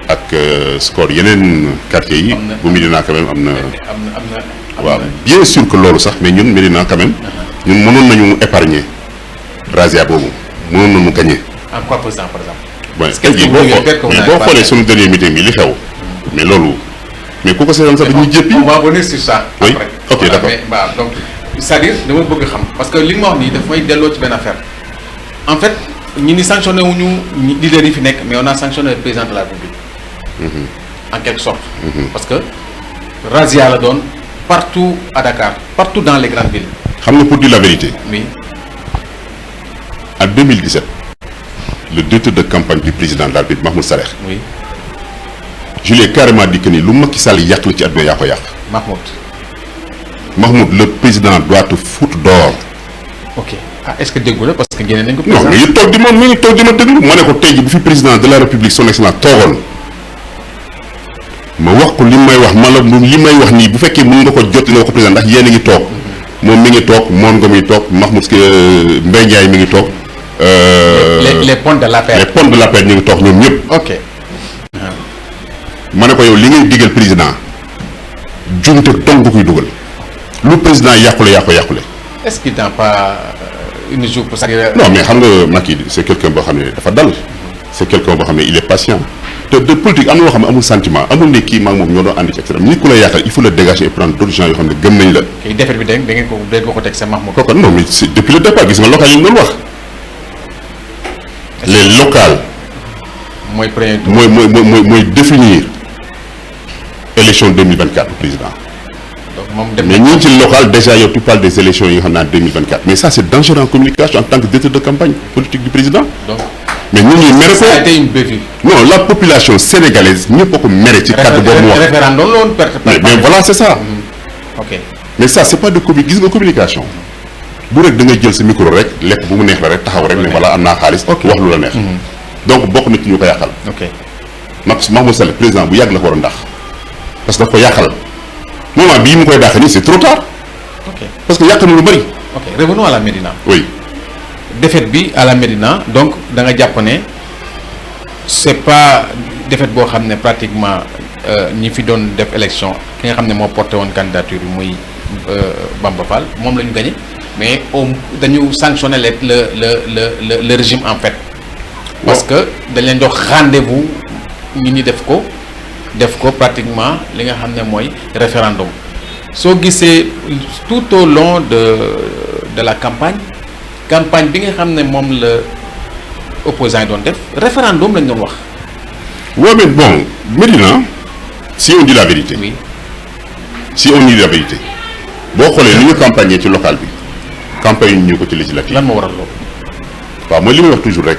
ak score yeneen quartiers yi. bu Médina quand même am na. waaw bien sûr que loolu sax mais ñun Médina quand même. ñun mënoon nañu épargner razzia boobu mënoon nañu gagner. en quoi par exemple. bon tey jii boo xoolee suñu dernier meeting bi li xew. mais loolu mais ku ko seetaan sax dañuy jéppi. on va revenir sur ça. oui après. ok d'accord mais waaw donc c'est-à-dire dama bëgg xam parce que li nga ma wax nii daf may delloo ci benn affaire en fait ñi ni sanctionné wuñu leaders yi fi nekk mais on a sanctionné le président de la République. en quelque sorte. parce que razzia la doon partout à Dakar partout dans les grandes villes. xam nga pour dire la vérité. oui. en 2017 le directeur de campagne du président de la République Mahmoud Saleh. oui. je lui ai carrément dit que ni lu Macky Sall yàq la ci àdduna yaa ko yàq. Mahmoud le président doit te foutre dehors. ok ah est-ce que déggu la parce que génne nañ ko. non mais ñu toog di ma déglu moo ne ko tey jii bu fi président de la République son excellence toogoon ma wax ko li may wax ma la li may wax nii bu fekkee mën nga ko jot nga wax ko président ndax yéen a ngi toog moom mi ngi toog Mor Ngom mi ngi toog Mahmoud Mbaye Ndiaye mi ngi toog. les ponts de l'APR. les ponts de l'APR ñu ngi toog ñoom ñëpp. ok. ma ne ko yow li ngay digal président jumte dong nga koy dugal lu président yàqule yàqule. est-ce qu'il n'a pas une joue pour ça. non mais xam nga Macky c'est quelqu'un boo xam ne dafa dal c'est quelqu'un boo xam ne il est patient te de politique am na loo xam ne amul sentiment amul ne kii maa ngi moom ñoo doon ànd ci extrême nit ku la yàqal il faut le dégager et prendre d'autres gens yoo xam ne gëm nañ la. kay défaite bi da ngeen ko teg sa Mahmoud. kooku non mais c'est depuis le départ gis nga local yi ñu doon wax les locales. mooy premier tour mooy définir élection 2024 du président. donc moom dem mais ñi ci local déjà yow tu parles des élections yi nga xam ne en 2024 mais ça c'est dangereux en communication en tant que directeur de campagne politique du président. donc mais ñun ñuy mere ko ça a été une bévue. non la population sénégalaise ñëpp a ko mere ci cadre boobu mu wax. référendum la woon perte. mais voilà c'est ça. ok mais ça c'est pas de gis nga communication. bu rek da ngay jël sa micro rek lekk bu mu neex la rek taxaw rek ne voilà am naa xaalis. wax lu la neex. donc bokk na ci ñu ko yàqal. ok Mahmoud Saleh président bu yàgg la ko war a ndax parce que daf ko yàqal moment bii mu koy dàq nii c'est trop tard. ok parce que yàq na lu bari. ok revenons à la Médina. oui. défaite bi à la Médina donc da nga jàpp ne c'est pas défaite boo xam ne pratiquement ñi fi doon def élection ki nga xam ne moo porté woon candidature bi muy Bamba Fall moom la ñu gagné mais dañu sanctionné le régime en fait. parce que dañ leen jox rendez-vous ñi def ko pratiquement li nga xam ne mooy référendum soo gisee tout au long de la campagne bi nga xam ne moom la opposants yi doon def référendum lañ doon wax. waaw mais bon Médina si on dit la vérité. oui si on dit la vérité boo xoolee ni ñu campagne ci local bi campagne ñu ko ci législative. lan moo waral loolu. waaw mooy li muy wax toujours rek.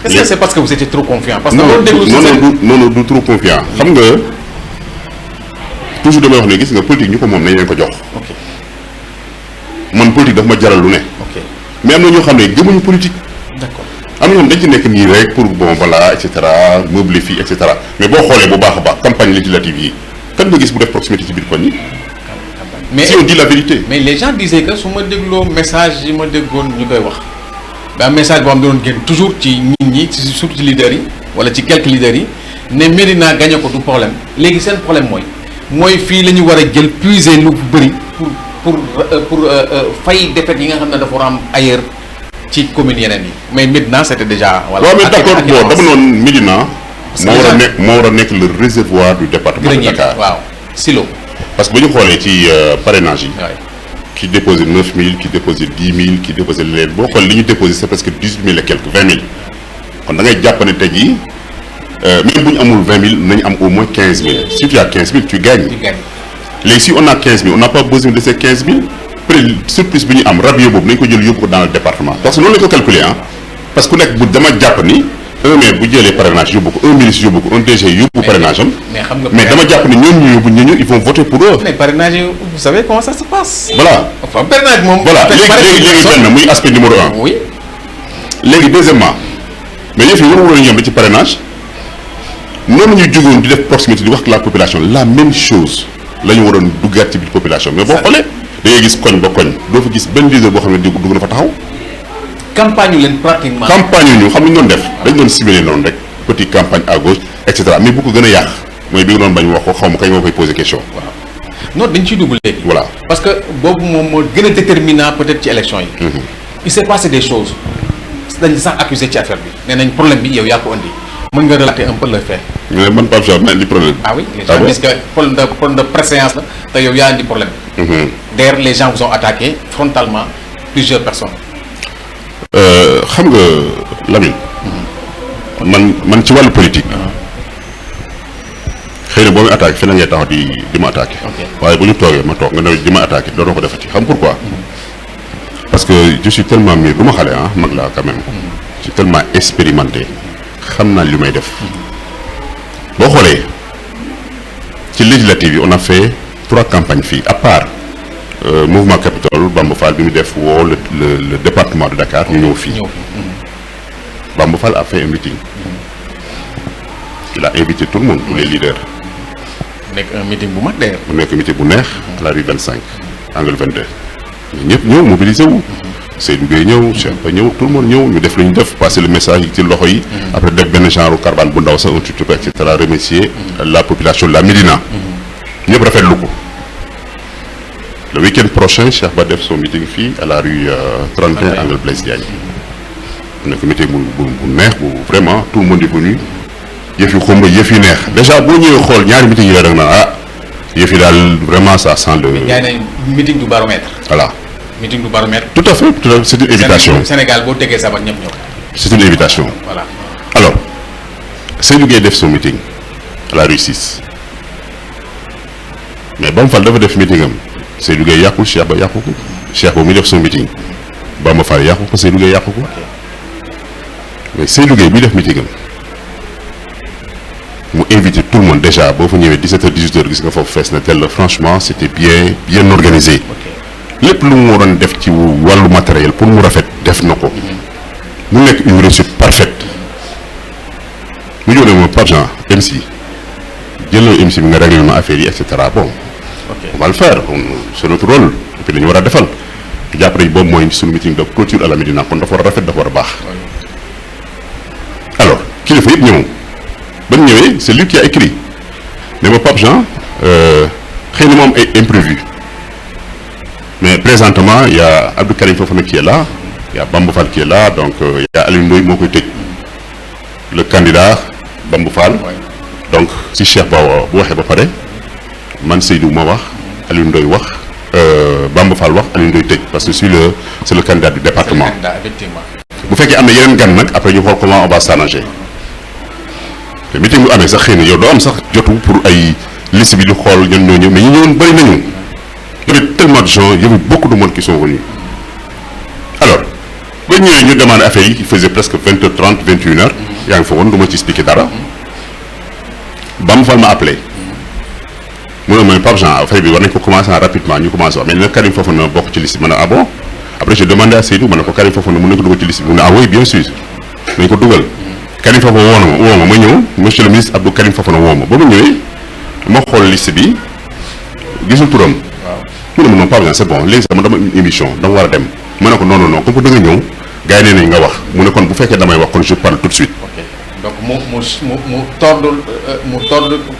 est-ce que c'est parce que vous étiez trop confiant. parce que non du trop confiant. xam nga toujours damay wax ne gis nga politique ñu ko moom nañ leen ko jox. ok man politique daf ma jaral lu ne. ok mais am na ñoo xam ne gëmuñu politique. d'accord am na ñoo xam dañ ci nekk nii rek pour bon voilà et cetera meubler fii et cetera mais boo xoolee bu baax a baax campagne législative yi kan nga gis bu def proximité ci biir koñ yi. mais si on dit la vérité. mais les gens disaient que su ma dégloo message yi ma déggoon ñu koy wax ba message boo xam ne doon génn toujours ci nit ñi surtout ci leaders yi wala ci quelques leaders yi ne Médina gagné ko du problème léegi seen problème mooy fii la ñu war a jël puiser lu bëri pour fay défaite yi nga xam ne dafa war a am ailleurs ci communes yeneen yi mais Médina c'était déjà. voilà waaw mais d'accord bon dama noonu Médina. moo war a nekk le réservoir du département de Dakar. waaw silo. parce que ba ñu xoolee ci parrainage yi. waay ki déposé 9000 ki déposé 10 000 ki déposé leen boo xoolee li ñu déposé c'est presque 18 000 et quelques 20 000 kon da ngay jàpp ne tey jii même bu ñu amul 20 000 nañu am au moins 15 000 si tu as 15 000 tu gagnes. léegi si on a 15 000 on n'a pas besoin de ces 15 000 après surplus bi ñu am rabier boobu nañu ko jël yóbbu ko dans le département. parce que noonu la ñu ko calculer parce que ku nekk bu dama jàpp ni. un maire bu jëlee parrainage yóbbu ko un ministre yóbbu ko un DG yóbbu parrainage am. mais dama jàpp ne ñooñu ñu yóbbu ñooñu ils vont voter pour eux. mais parrainage vous savez comment ça se passe. voilà enfin parrainage moom. voilà léegi benn muy aspect numéro un. oui. léegi deuxièmement mais yëf yi warul woon yem ci parrainage noonu ñu jógoon di def proximité di wax ak la population la même chose la ñu waroon duggaat ci biir population mais boo xoolee da ngay gis koñ ba koñ doo fa gis benn leader boo xam ne dugg na fa taxaw. campagne yu leen pratiquement. campagne yu ñu xam ñu doon def dañ doon ciblé noonu rek petite campagne à gauche et cetera mais bu ko gën a yàq mooy bi nga doon bañ wax ko xaw ma kañ moo koy poser question. waaw non dañ ciy dugg léegi. voilà parce que boobu moom moo gën a déterminant peut-être ci élection yi. il s'est passé des choses dañ sax accusé ci affaire bi nee nañ problème bi yow yaa ko indi mën nga relater un peu le fait. mais man Pape Cheikh maa indi problème. ah oui les gens disent que problème de préséance la te yow yaa indi problème. d'ailleurs les gens vous ont attaqué frontalement plusieurs personnes. xam nga Lamine. man ci wàllu politique. xëy na boo muy attaqué feneen ngay taxaw di ma attaqué. waaye bu ñu toogee ma toog nga ne di ma attaqué dootoo ko defati xam pourquoi. parce que je suis tellement mieux du ma xale mag laa quand même. je suis tellement expérimenté xam naa li may def. boo xoolee ci législative yi on a fait 3 campagnes fii à part mouvement Capitole Bamba Fall bi mu def woo le département de Dakar ñu ñëw fii. Bamba Fall a fait un meeting. il a invité tout le monde tous les leaders. nekk un meeting bu mag d'ailleurs. mu nekk meeting bu neex à la rue 25 angle 22. ñëpp ñëw mobilisé wu. Seydou Gueye ñëw Cheikh Ba ñëw tout le monde ñëw ñu def lu ñu def passer le message yi ci loxo yi. après def benn genre caravane bu ndaw sax un tuuti et cetera remercier la population de la Médina. ñëpp rafetlu ko. le week-end prochain Cheikh Ba def son meeting fii à la rue 31 angle Blaise Diagne. mu nekk meeting bu neex bu vraiment tout le monde est venu. yëf yi xumba yëf yi neex déjà boo ñëwee xool ñaari meeting yi rek na yëf yi daal vraiment ça sent le. mais jaay nañ meeting du baromètre. voilà. meeting du baromètre. tout à fait c'est une invitation. Sénégal boo tegee sabar ñëpp ñëw. c'est une invitation. voilà alors Seydou Gueye def son meeting à la rue 6 mais Bamba Fall dafa def meeting am Seydou Gueye yàqul Cheikh Ba yàqu ko Cheikh Ba muy def son meeting Bamba Fall yàqu ko Seydou Gueye yàqu ko mais Seydou Gueye buy def meeting am mu invité tout le monde déjà boo fa ñëwee 17h 18h gis nga foofu fees na tel franchement c'était bien organisé. lépp lu mu waroon def ci wàllu matériel pour mu rafet def na ko. mu nekk une réussite parfaite. mu ñëw ne moom par exemple MC jëlal MC bi nga réglé ma affaire yi et cetera bon. on va le faire c'est notre rôle et puis la ñu war a defal jàpp nañ boobu mooy suñu meeting de clôture à la Médina kon dafa war a rafet dafa war a baax. alors kilifa yëpp ñëw ba ñu ñëwee c'est lui qui a écrit ne ma Pape Jean xëy na moom ay imprévu mais présentement il y a Abdou Karim Fofana qui est là il y a Bamba Fall qui est là donc il y a Aliou Ndoye moo koy tëj le candidat Bamba Fall. donc si Cheikh Ba bu waxee ba pare man Seydou ma wax Aliou Ndoye wax Bamba Fall wax Aliou Ndoye tëj parce que c'est le candidat du département. bu fekkee am na yeneen gan nag après ñu xool comment on va s'arranger te meeting bu amee sax xëy na yow doo am sax jotu pour ay liste bi di xool ñun ñoo ñëw mais ñu ñëwoon bëri nañu. il y avait tellement de gens il y avait beaucoup de monde qui sont venus alors ba ñëwee ñu demandé affaire yi il faisait presque 20h30 21h. yaa ngi fa woon du ma ci expliquer dara. Bamba Fall m'a appelé mu ne ma Pape Jean affaire bi war nañ ko commencer rapidement ñu commencé wax mais nag Karim Fofana bokk ci liste bi ma ne ah bon après j'ai demandé à Seydou ma ne ko Karim Fofana mën nañ ko dugal ci liste bi mu ne ah oui bien sûr nañ ko dugal Karim Fofana woo ma ñëw monsieur le ministre Abdou Karim Fofana woo ma ba ma ñëwee ma xool liste bi gisul turam. mu ne ma non Pape Jean c'est bon léegi sax dama une émission dama war a dem ma ne ko non comme que da nga ñëw gars yi nee nañ nga wax mu ne kon bu fekkee damay wax kon je parle tout de suite. donc mu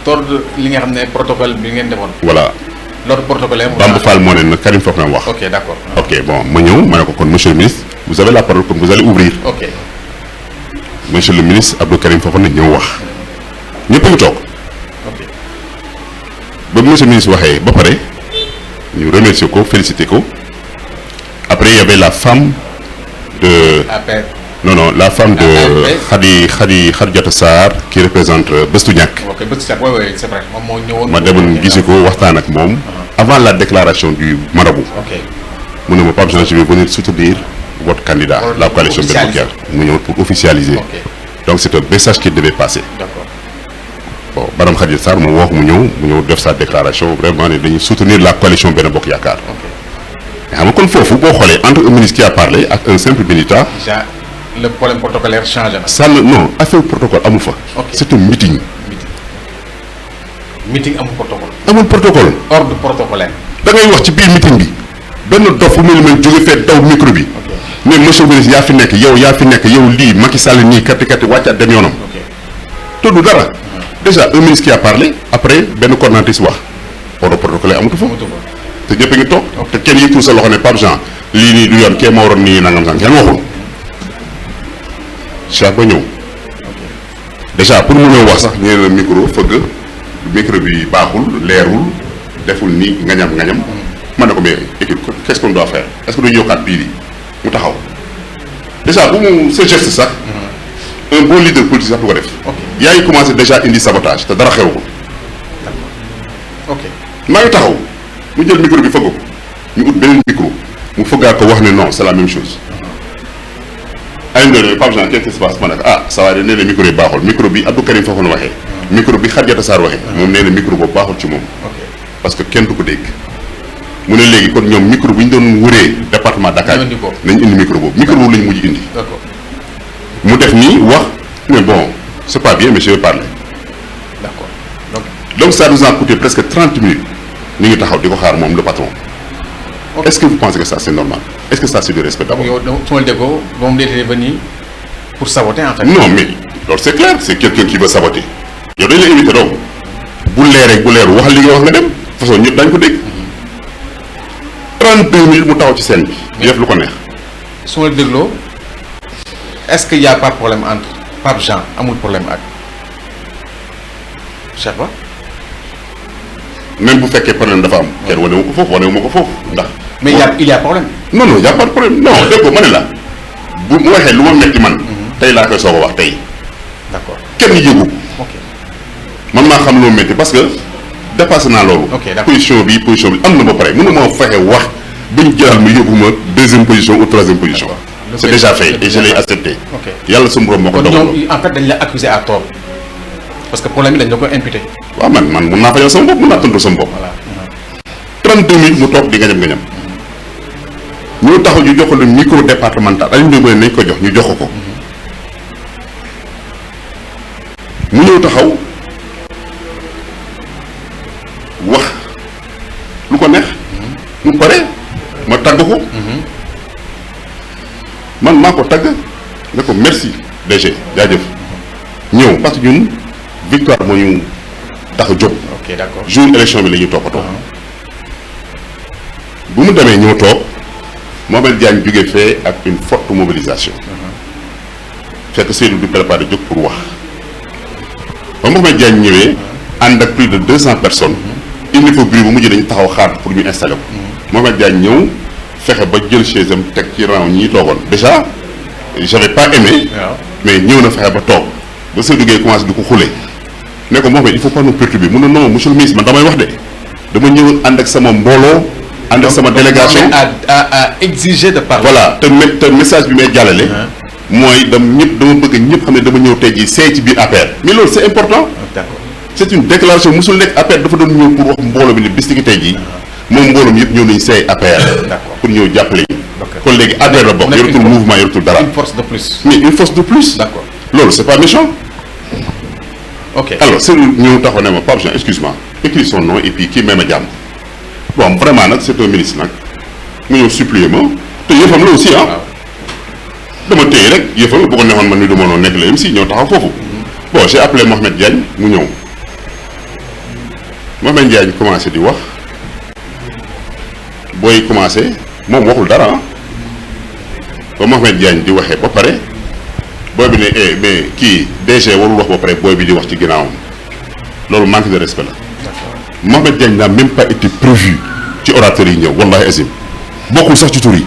tordre li nga xam ne protocole bi ngeen defoon. voilà. l'ordre protocolaire. Bamba Fall moo ne nag Karim Fofana wax. ok d'accord. ok bon ma ñëw ma ne ko kon monsieur le ministre vous avez la parole comme vous allez ouvrir. ok monsieur le ministre Abdou Karim Fofana ñëw wax ñëpp a ngi toog. ok ba monsieur le ministre waxee ba pare ñu remercier ko féliciter ko après il y avait la femme de. non la femme de Khadijatou Sarr qui représente Bëstu Ñakk. ok Bëstu Ñakk oui c'est vrai moom moo ñëwoon. ma demoon gisi ko waxtaan ak moom. avant la déclaration du marabout. ok mu ne ma Pape Jean je vais venir soutenir votre candidat. la coalition Benno Bokk Yaakaar mu ñëw pour officialiser. ok donc c'est un message qui devait passer. d'accord bon madame Khadijatou Sarr moom wax mu ñëw def sa déclaration vraiment ne dañuy soutenir la coalition Benno Bokk Yaakaar. mais xam nga kon foofu boo xoolee entre un ministre qui a parlé ak un simple militant. le problème protocolaire change na. ça non affaire protocole amul fa. ok c'est un meeting. meeting amul protocole. amul protocole. ordre protocolaire. da ngay wax ci biir meeting bi benn dof bu mel ni jóge fee daw micro bi. mais monsieur le ministre yaa fi nekk yow lii Macky Sall nii kati wàccaat dem yoonam. te du dara. déjà un ministre qui a parlé après benn coordonnatrice wax ordre protocolaire amatu fa. te ñëpp a ngi toog. te kenn yëpp sa loxo ne Pape Jean lii nii du yoon kee ma waroon nii nangam sànq kenn waxul. Cheikh ba ñëw déjà pour mu ñëw wax sax ñu ne la micro bi baaxul leerul deful nii ngañam man ne ko mais équipe qu'est-ce qu'on doit faire est-ce que duñu yokkaat biir yi mu taxaw déjà bu mu ce geste sax un bon leader politique sax du ko def. yaa ngi commencé déjà indi sabotage te dara xewul. ok maa ngi taxaw mu jël micro bi fëgg ko ñu ut beneen micro mu fëggaat ko wax ne non c'est la même chose. ay ndër Pape Jean qu'est-ce qui se passe ma ne ko ça va de nee na micro yi baaxul micro bi Abdou Karim Fofana waxee. micro bi Khadijatou Sarr waxee. moom nee na micro boobu baaxul ci moom. parce que kenn du ko dégg. mu ne léegi kon ñoom micro bu ñu doon wëree département Dakar. nañ indi micro boobu micro boobu la ñu mujj indi. d'accord mu def nii wax mais bon c'est pas bien mais je vais parler. d'accord donc ça nous a coûté presque 30 minutes ñu ngi taxaw di ko xaar moom le patron. est-ce que vous pensez que ça c'est normal est-ce que ça c'est du respect d'abord. yow su ma la déggoo moom day venu pour saboter en fait. non mais loolu c'est clair c'est quelqu'un qui veut saboter. yow dañ la invité donc bu leeree bu leeru waxal li nga wax nga dem façon ñëpp dañ ko dégg 32 minutes mu taxaw ci scène bi. di def lu ko neex. su ma la dégloo est-ce que y a pas problème entre Pape Jean amul problème ak Cheikh Ba. même bu fekkee problème dafa am. kenn wane wu ko foofu ndax. mais il y a problème. non y a pas de problème non dégg ko ma ne la bu mu waxee lu ma metti man. tey laa koy soog a wax tey. d'accord kenn yëgu. ok man maa xam lu ma metti parce que dépassé naa loolu. ok d'accord position bi am na ba pare mënu ma fexe wax bañ jëlaat ma yóbbu ma deuxième position ou troisième position. c'est déjà fait et je l'ai accepté. ok yàlla suñu borom moo ko dogal. kon ñoom en fait dañ la accusé à tort parce que problème bi dañ la ko imputé. waaw man mun naa fajal sama bopp mun naa tontu sama bopp. voilà 32 minutes mu toog di ngañam ñu taxaw ñu jox ko le micro départemental dañu doon nañ ko jox ñu jox ko. mu ñëw taxaw wax lu ko neex. mu pare ma tàgg ko. maa ko tagg ne ko merci DG jaajëf ñëw parce que ñun victoire moo ñu tax a jóg. ok d'accord jour élection bi la ñuy toppatoo. bu mu demee ñëw toog Mohamed Diagne jóge fee ak une forte mobilisation. fekk Seydou du préparé jóg pour wax ba Mohamed Diagne ñëwee ànd ak plus de 200 personnes indi ko bruit bu mujj dañu taxaw xaar pour ñu installer ko. Mohamed Diagne ñëw fexe ba jël chaise am teg ci rang ñi toogoon déjà j'avais pas aimé. mais ñëw na fexe ba toog ba Seydou Gueye commencé di ko xule ne ko Mohamed il faut pas nous perturber mun na non monsieur le ministre man damay wax de dama ñëw ànd ak sama mbooloo. ànd ak sama délégation à exiger de parler. voilà te message bi may jàllale. mooy dama bëgg ñëpp xam ne dama ñëw tey jii seey ci biir APR. mais loolu c'est important. d'accord c'est une déclaration musul nekk APR dafa doon ñëw pour wax mbooloo bi ne bis ki tey jii moom mbooloo mi yëpp ñëw nañu seey APR. d'accord pour ñëw jàppale ñu. kon léegi APR la bokk yoratul mouvement yoratul dara. une force de plus. mais une force de plus. d'accord loolu c'est pas méchant. ok alors Seydou ñëw taxaw ne ma Pape Jean excuse-moi écris son nom et puis kii may ma jàmm. bon vraiment nag c'est un ministre nag mu ñëw supplier ma te yëfam la aussi ah. dama téye rek yëfam la bu ko neexoon man ni du ma noonu nekk la MC ñëw taxaw foofu. bon j'ai appelé Mohamed Diagne mu ñëw Mohamed Diagne commencé di wax booy commencé moom waxul dara ah ba Mohamed Diagne di waxee ba pare booy bi ne mais kii DG warul wax ba pare booy bi di wax ci ginnaawam loolu manque de respect la. Mohamed Diagne n'a même pas été prévu ci orateurs yi ñëw wallahi azim bokkul sax ci tur yi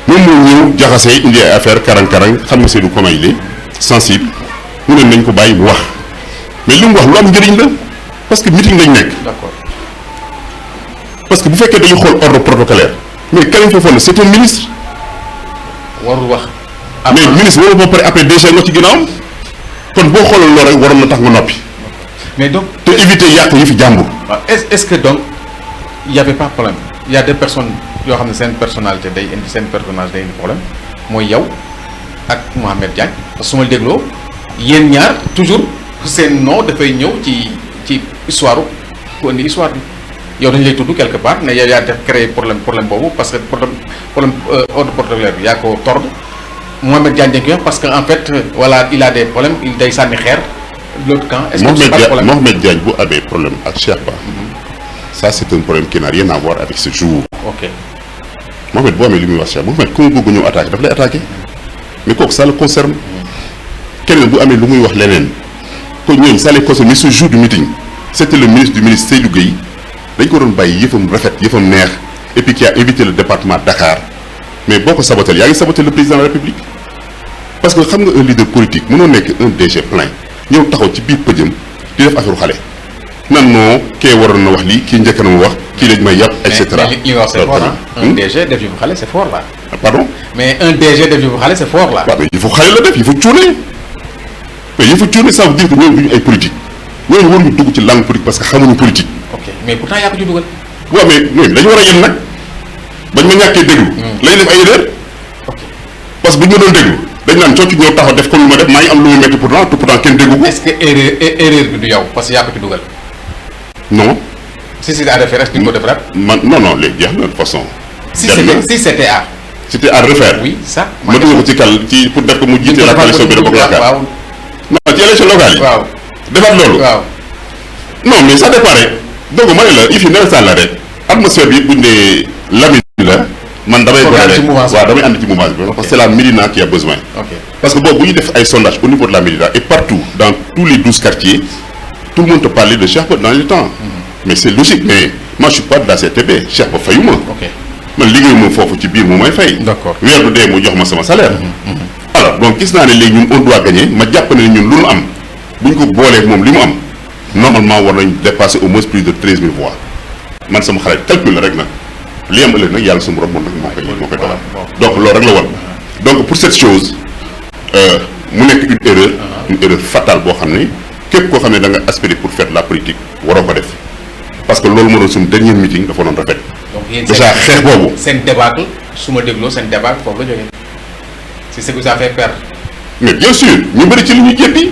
moom moo ñëw jaxase indi ay affaire karang-karang xam nga Seydou comment il est sensible mu ne nañ ko bàyyi mu wax mais li mu wax lu am njëriñ la parce que meeting lañ nekk. d'accord parce que bu fekkee dañu xool ordre protocolaire mais Karim Fofana c'est un ministre. warul wax. mais ministre warul ba pare après DG nga ci ginnaawam kon boo xoolal loolu rek waroon na tax nga noppi. mais donc te éviter yàq yi fi jàmbur. waaw est-ce que donc il y avait pas problème il y a des personnes yoo xam ne seen personnalité day indi seen personnage day indi problème mooy yow ak Mohamed Diagne parce que su ma dégloo yéen ñaar toujours seen nom dafay ñëw ci histoire ku indi histoire bi yow dañu lay tudd quelque part ne yow yaa def créer problème boobu parce que problème ordre protocolaire bi yaa ko tord Mohamed Diagne dañ koy wax parce que en fait voilà il a des problèmes il day sànni xeer. l'autre camp est-ce que c'est pas problème Mohamed Diagne bu amee problème ak Cheikh Ba. ça c'est un problème qui n'a rien à voir avec ce jour. ok Mohamed boo amee li muy wax Cheikh Mohamed ku mu bëgg ñëw attaqué daf lay attaqué mais kooku ça le concerne. keneen bu amee lu muy wax leneen ko ñooñu ça les concerne mais ce jour du meeting c'était le ministre du ministre Seydou Gueye dañ ko doon bàyyi yëfam rafet yëfam neex et puis qui a invité le département Dakar mais boo ko saboté yaa ngi saboté le président de la République parce que xam nga un leader politique mënoo nekk un DG plein ñëw taxaw ci biir pëjëm di def affaire xale nan noo kee waroon na wax lii kii njëkk na ma wax kii lañ may yàpp et cetera. mais li nga wax c'est fort là. un DG def yëfu xale c'est fort là. pardon. mais un DG def yëfu xale c'est fort là. waaw mais yëfu xale la def yëfu cuune mais yëfu cuune ça veut dire que ñooñu duñu ay politique ñooñu waruñu dugg ci langue politique parce que xamuñu politique. ok mais pourtant yaa ko ci dugal. waaw mais ñooñu dañu war a yem nag bañ ma ñàkkee déglu. lañ def ay erreur. ok parce que bu ñu ma doon déglu dañ naan cooc ñëw taxaw def comme lu ma def maa ngi am lu mu métti pourtant kenn déggu ko. est-ce que erreur bi du yow parce que yaa ko ci dugal. non. si c'était à refaire est-ce que ko defaraat. non léegi jeex na de façon. si c'était à. c'était à refaire. oui ça. ma dugal ko ci kal ci pour def ko mu jiite la coalition bi dafa yaakaar. waaw non ci élection locale yi. waaw defaat loolu. waaw. non mais ça dépend rek donc ma ne la il fi nawetaan la rek atmosphère bi buñ nee Lamine la man damay Faut boole ànd ci rek mouvance waaw damay ànd ci mouvance bi parce que c'est la Médina qui a besoin. ok parce que boobu bu ñu def ay sondage au niveau de la Médina et partout dans tous les 12 quartiers tout le monde te parlait de Cheikh Ba dans le temps. mais c'est logique mais moi je suis pas de la CTB Cheikh Ba fayuma. ok man liggéeyuma foofu ci biir mu may fay. d'accord weer du dee mu jox ma sama salaire. alors donc gis naa ne léegi ñun on doit gagner ma jàpp ne ñun lu mu am bu ñu ko boolee moom li mu am normalement war nañ dépasser au moins plus de 13 000 voix man sama xalaat calcul la rek nag li am ëllëg nag yàlla suñu borom moom nag moo koy doxal donc loolu rek la war donc pour cette chose mu nekk une erreur fatale boo xam ne képp koo xam ne da nga aspirer pour faire la politique waroo ko def parce que loolu moo doon suñu dernier meeting dafa doon rafet. donc yéen déjà xeex boobu. seen débâcle su ma dégloo seen débâcle foofu la jógee c'est ce que vous a fait perdre. mais bien sûr ñu bëri ci li ñu jéppi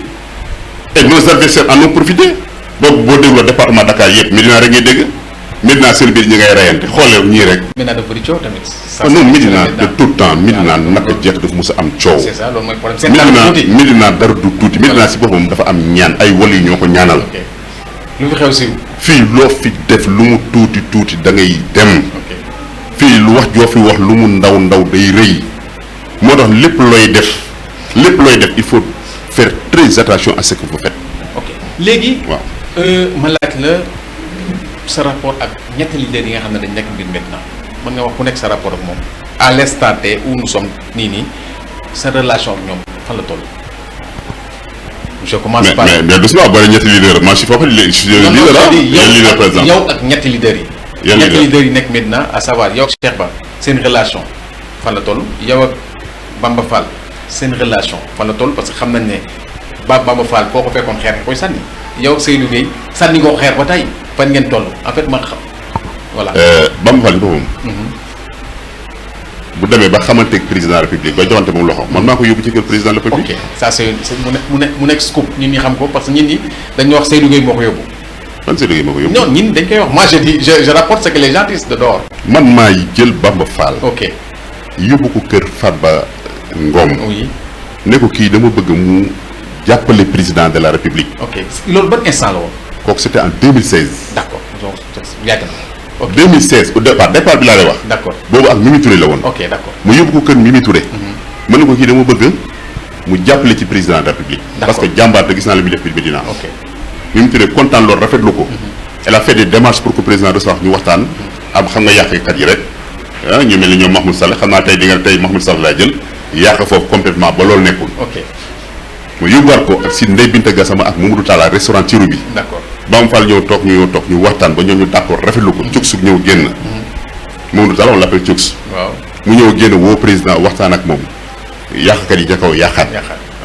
et nos adversaires en ont profité donc boo dégloo département Dakar yëpp Médina rek ngay dégg Médina seen biir ñi ngay reyante xoolee ñii rek. Médina dafa bëri coow tamit. non Médina de tout le temps Médina naka jekk dafa mos a am coow. c'est ça loolu mooy problème seen Médina dara du tuuti Médina si boppam dafa am ñaan ay wàll yu ñoo ko ñaanal. lu fi xew si. fii loo fi def lu mu tuuti da ngay dem. fii lu wax joo fi wax lu mu ndaw day rëy. moo tax lépp looy def il faut faire très attention à ce que vous faites. ok léegi. waaw ma laaj la sa rapport ak ñetti leader yi nga xam ne dañ nekk mbir maintenant mën nga wax ku nekk sa rapport ak moom à l'instant T où nous sommes nii sa relation ak ñoom fan la toll. je commence par mais doucement bari ñetti leader man si foofu leader par exemple yow ak ñetti leader yi. ñetti leader yi nekk maintenant à savoir yow ak Cheikh Ba seen relation fan la toll yow ak Bamba Fall seen relation fan la toll parce que xam nañ ne Bamba Fall koo ko fekkoon xeer nga koy sànni yow ak Seydou Gueye sànni nga ko xeer ba tey fan ngeen toll en fait man xam voilà. Bamba Fall boppam. bu demee ba xamanteeg président de la République ba joxante moom loxo man maa ko yóbbu ci kër président de la République. ok ça c'est mu nekk scoop ñun ñi xam ko parce que ñun ñi dañuy wax Seydou Gueye moo ko yóbbu. man Seydou Gueye moo ko yóbbu. non ñun dañ koy wax moi je dis je rapporte ce que les gens disent de dehors. man maa jël Bamba Fall. ok yóbbu ko kër Farba Ngom. oui ne ko kii dama bëgg mu jàppale président de la République. ok loolu ban instant la woon. kooku c'était en 2016. d'accord donc yàgg na. ok 2016 au départ bi laa lay wax. d'accord boobu ak Mimi Touré la woon. ok d'accord mu yóbbu ko kër Mimi Touré. mën na ko kii dama bëgg mu jàppale ci président de la République. d'accord parce que jàmbaar te gis naa la muy def biir Médina. ok Mimi Touré kontaan loolu rafetlu ko. elle a fait des démarches pour que président de sax ñu waxtaan. am xam nga yàqkat yi rek. ah ñu mel ni ñoom Mahmoud Sall xam naa tey Mahmoud Sall laa jël yàq foofu complètement ba loolu nekkul. ok mu yóbbuwaat ko ak si Ndeye Binta Gassama ak Mamadou Talla restaurant Tirou bi. d'accord Bamba Fall ñëw toog ñu waxtaan ba ñooñu d'accord rafetlu ko. Cux ñëw génn. Mamadou Talla on l'appelle Cux. waaw mu ñëw génn woo président waxtaan ak moom yàqkat yi ca kaw yàqaat.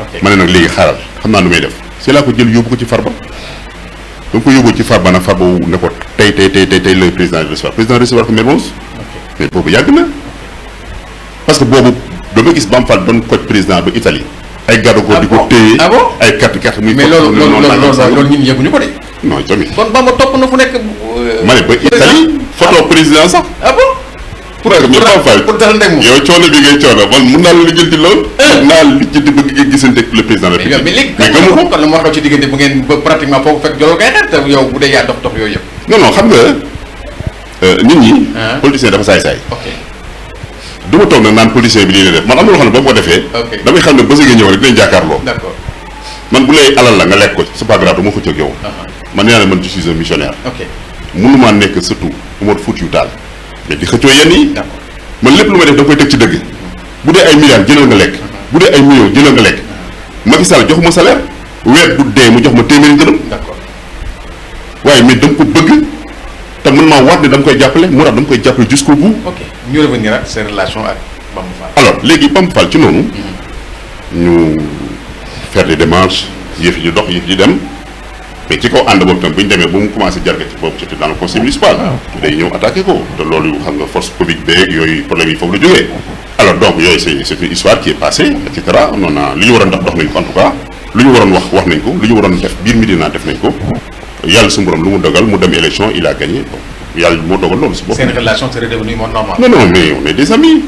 ok ma ne nag léegi xaaral xam naa nu may def si laa ko jël yóbbu ko ci Farba. ba ko yóbbu ci Farba nag Farba ne ko tey le président recevoir ko Mermoz. mais boobu yàgg na. parce que boobu dama gis Bamba Fall doon coach président ba Italie. ay gàddu ko di ko téye ay carte muy. mais loolu ñun yëguñu ko de. non jamais. kon Bamba topp na fu nekk. ma ne ba Italie photo président sax. ah bon. pour dara ndeg moom yow coono bi ngay coono man mun naa la lijjanti lool. mun naa la lijjanti bëgg nga gisante ak le président de la République. mais léegi gëmu ko kon la moo xew ci diggante bu ngeen ba pratiquement foo ko fekk joloo kay xeer te yow bu dee yaa dox yooyu yëpp. non xam nga nit ñi. politicien dafa saay-saay. ok du ma toog nag naan politicien bi lii la def man am na loo xam ne ba mu ko defee. damay xam ne bés nga ñëw rek dinañ jàkkaarloo. d'accord man bu lay alal la nga lekk ko c'est pas grave du ma ko jóg yow. man nee naa man je suis un missionnaire. ok mënumaa nekk surtout Umar Foutiyou Tall mais di xëccoo yenn yi. d'accord man lépp lu may def da koy teg ci dëgg. bu dee ay milliards jëlal nga lekk. bu dee ay millions jëlal nga lekk. Macky Sall jox ma salaire weer bu dee mu jox ma téeméeri dërëm. d'accord waaye mais dama ko bëgg te mën maa waat ne dama koy jàppale mu tax dama koy jàppale jusqu'au bout. ok ñu revenir ak seen relation ak Bamba Fall. alors léegi Bamba Fall ci noonu. ñu faire des démarches yëf yi dox yëf yi dem. mais ci kaw ànd boobu tam bu ñu demee ba mu commencé jargati boobu c'était dans le conseil municipal. day ñëw attaqué ko te loolu xam nga force publique beeg yooyu problème yi foofu la jógee. alors donc yooyu c'est une histoire qui est passée et cetera noonu li ñu waroon dox nañ ko en tout cas lu ñu waroon wax nañ ko lu ñu waroon def biir Médina def nañ ko yàlla su borom lu mu dogal mu dem élection il a gagné bon yàlla moo dogal loolu su bopp. seen relation c'est redevenu normal. non mais on est des amis.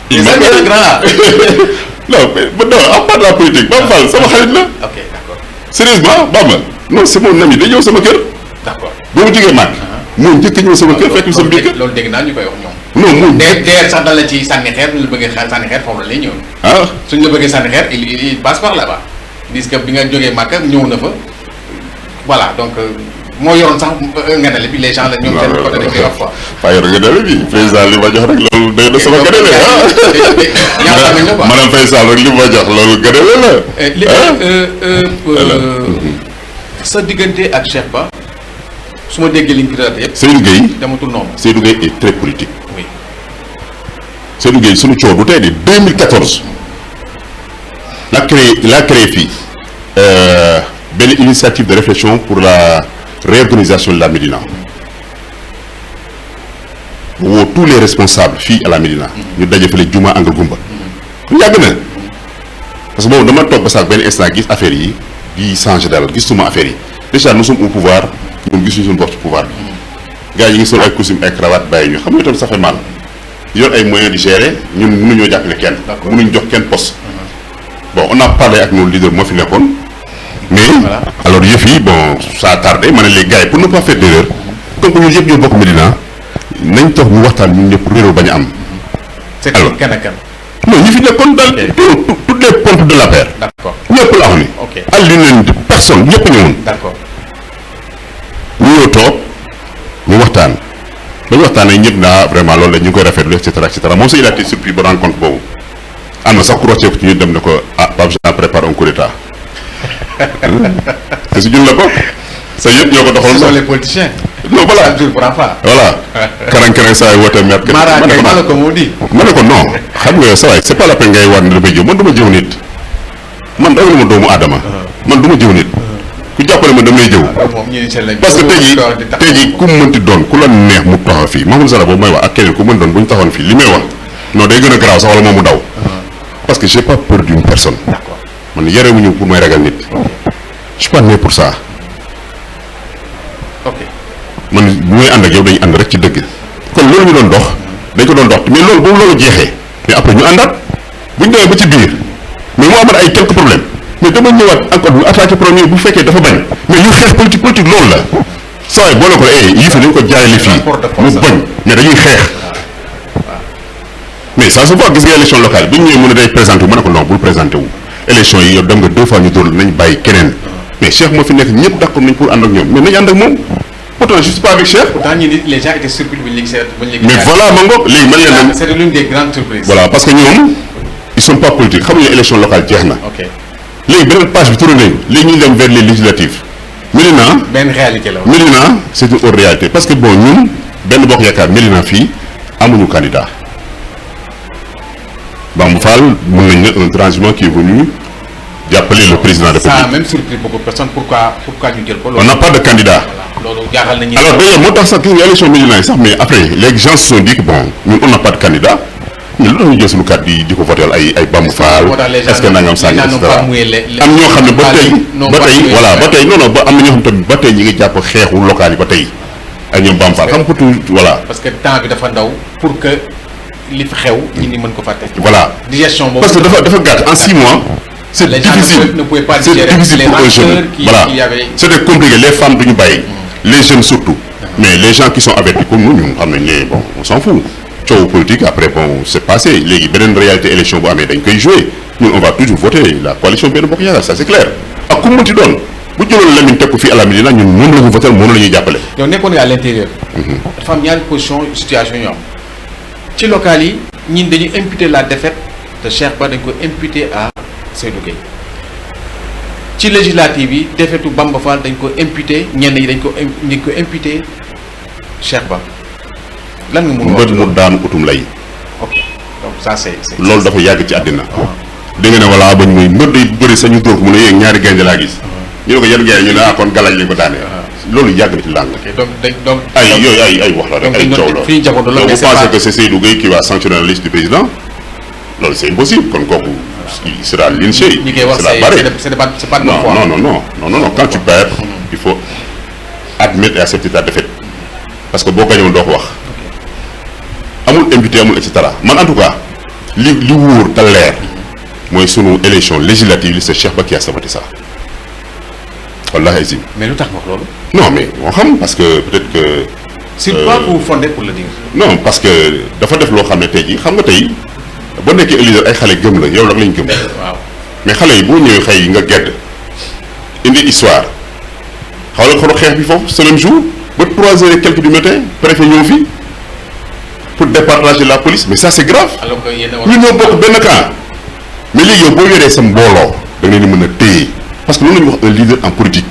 des amis de grand. non à part la politique Bamba Fall sama xarit la. ok d'accord sérieusement Bamba. non c'est mon ami day ñëw sama kër. d'accord boo ma jógee màgg. moo njëkk a ñëw sama kër fekk sama biir kër. loolu dégg naa ñu koy wax ñoom. non moom DER sax dal la ci sànni xeer ñu la bëggee sànni xeer foofu la lay ñëw. suñ la bëggee sànni xeer il passe par là-bas. dis que bi nga jógee Màkka ñëw na fa voilà donc moo yoroon sax nganale bi les gens la ñoom seen côté dañ koy wax quoi. faa yor nganale bi président li ma jox rek loolu day na sama nganale madame Faye Sall rek li ma jox loolu nganale la. sa diggante ak Cheikh Ba su ma déggee liñ ci raté yëpp. Seydou Gueye dematul noonu. Seydou Gueye est très politique. oui Seydou Gueye suñu coow du tey de 2014 la créé fii benn initiative de réflexion pour la réorganisation de la Médina woo tous les responsables fii à la Médina ñu daje fële juma Angle Goumba yàgg na parce que boobu dama toog ba sax benn instant gis affaire yi di changer daal gisuma affaire yi déjà nous sommes au pouvoir ñoom gisuñu suñu bopp ci pouvoir bi gars yi ngi sol ay costume ay cravate bàyyi ñu xam nga itam ça fait mal yor ay moyens di gérer ñun mënuñoo jàppale kenn. mënuñ jox kenn poste. bon on a parlé ak nos leaders moo fi nekkoon. mais alors yëf yi bon ça a tardé ma ne les gars yi pour ne pas faire d'erreur comme que ñun yëpp ñoo bokk Médina nañ toog ñu waxtaan ñun ñëpp réeróo bañ a am. c'est kan ak kan. non ñi fi nekkoon daal toutes les pompes de l'APR. d'accord ñëpp la wax ni. ok àll leen di personne ñëpp ñëwoon. d'accord ñu ñëw toog ñu waxtaan ba ñu waxtaanee ñëpp naa vraiment loolu la ñu ngi koy rafetlu et cetera moom sax il a été surpris ba rencontre boobu am na sax ku rocceeku ci ñu dem ne ko ah Pape Jean prépare un coup d'état te si ñun la ko sa yëpp ñoo ko doxal. ce sont les politiciens. non voilà chaque jour pour enfant. voilà. karang saa yi woote maire. Mara kay maa la ko moo di. ma ne ko non xam nga saa waay c'est pas la peine ngay war ne damay jëw man du ma jëw nit man da nga ma doomu aadama. man du ma jëw nit. ku jàppale ma damay jëw. parce que tey jii ku mu mënti doon ku la neex mu taxaw fii Mahmoud Sallah boobu may wax ak keneen ku mën doon bu ñu taxawoon fii li may wax non day gën a garaaw sax wala moom mu daw. parce que j'ai pas peur d'une personne. man yarewuñu pour may ragal nit. je suis pas né pour ça. ok man bu may ànd ak yow dañuy ànd rek ci dëgg. kon loolu ñu doon dox dañ ko doon dox mais loolu boobu loolu jeexee mais après ñu àndaat bu ñu demee ba ci biir mais mu amoon ay quelques problèmes. mais dama ñëwaat encore ñu attaqué premier bu fekkee dafa bañ mais ñu xeex politique loolu la saa yi boole ko yii fi dañ ko jaarale fii mu bañ mais dañuy xeex mais ça se voit gis nga élection locale bi ñu ñëwee mën a day présenté wu ma ne ko non bul présenté wu élection yi yow dem nga 2 fois ñu dóor nañ bàyyi keneen mais Cheikh moo fi nekk ñëpp d'accord nañ pour ànd ak ñoom mais nañ ànd ak moom pourtant je suis pas avec Cheikh. pourtant ñi les gens étaient surpris bu ñu mais voilà ma ngoog léegi man leen c'est l'une des grandes surprises. voilà parce que ñoom ils sont pas politiques xamuñu élection locale jeex na. ok léegi beneen page bi tourné nañu léegi ñu dem vers les législatives Médina benn réalité la Médina c'est une autre réalité parce que bon ñun benn bokk yaakaar Médina fii amuñu candidat Bamba Fall mën nañ ne un transhumant qui est venu jàppale le président de la République. ça a même surpris beaucoup de personnes pourquoi ñu jël ko. on n'a pas de candidat. loolu jaaxal nañu. alors d'ailleurs moo tax sax gis nga élection Médina yi sax mais après les gens se sont dit que bon ñun on n'a pas de candidat. mais lu tax ñu jël suñu carte di ko voter ay Bamba Fall est-ce que nangam sànni et cetera am ñoo xam ne ba tey voilà ba tey non ba am na ñoo xam tamit ba tey ñi ngi jàpp xeexu local yi ba tey ak ñoom Bamba Fall xam nga tout voilà. parce que temps bi dafa ndaw pour que li fi xew ñi ni mën ko fàtte. voilà digestion boobu parce que dafa gàtt en 6 mois. c'est difficile c'est difficile pour un jeune voilà c'était compliqué les femmes duñu bàyyi. les jeunes surtout. mais les gens qui sont avertis comme nous ñun xam nañ ne bon on s'en fout. coow politique après bon c'est passé léegi beneen réalité élection bu amee dañ koy jouer ñun on va toujours voter la coalition Benno Bokk Yaakaar ça c'est clair ak ku mu mënti doon bu jëloon Lamine teg ko fii à la Médina ñun moom la ñu voter moom la ñuy jàppale. yow nekkoon nga à l'intérieur. dafa am ñaari position situation ñu am ci local yi ñun dañuy imputer la défaite de Cheikh Ba dañ ko imputer à Seydou Gueye ci législative yi défaitu Bamba Fall dañ ko imputer ñenn ñi dañ ko imputer Cheikh Ba. lan nga mun mbër mu daanu utum lay. ok donc ça c'est loolu dafa yàgg ci àddina. dégg nga ne voilà bañ muy mbër day bëri sañu dóor ko mu ne yéeg ñaari gaynde laa gis. ñu ne ko yan gaynde ñu ne kon galaaj lañ ko daane. loolu yàgg na ci làng. donc ay yooyu ay wax la rek ay coow la. fi ñu jagoon loolu vous pensez que c'est Seydou Gueye qui va sanctionner la liste du président loolu c'est impossible kon kooku il sera lynché. ñi koy wax c'est pas de foi. non quand tu perds il faut admettre et accepter ta défaite parce que boo gañoon doo ko wax. amul imputé amul et cetera man en tout cas li wóor te leer mooy sunu élection législative li c'est Cheikh Ba qui a saboté ça wallahi azim. mais lu tax nga wax loolu. non mais moo xam parce que peut-être que. sur quoi vous fondez pour le dire. non parce que dafa def loo xam ne tey jii xam nga tey boo nekkee leader ay xale gëm la yow nag lañ gëm. waaw mais xale yi boo ñëwee xëy nga gedd indi histoire xoolal xeex bi foofu ce même jour ba 3 heures et quelques du matin préfet ñëw fi. pour départager la police mais ça c'est grave. alors que yéen ñu ñoo bokk benn camp mais léegi yow boo yoree sa mbooloo da nga leen mën a téye parce que loolu la ñuy wax un leader en politique.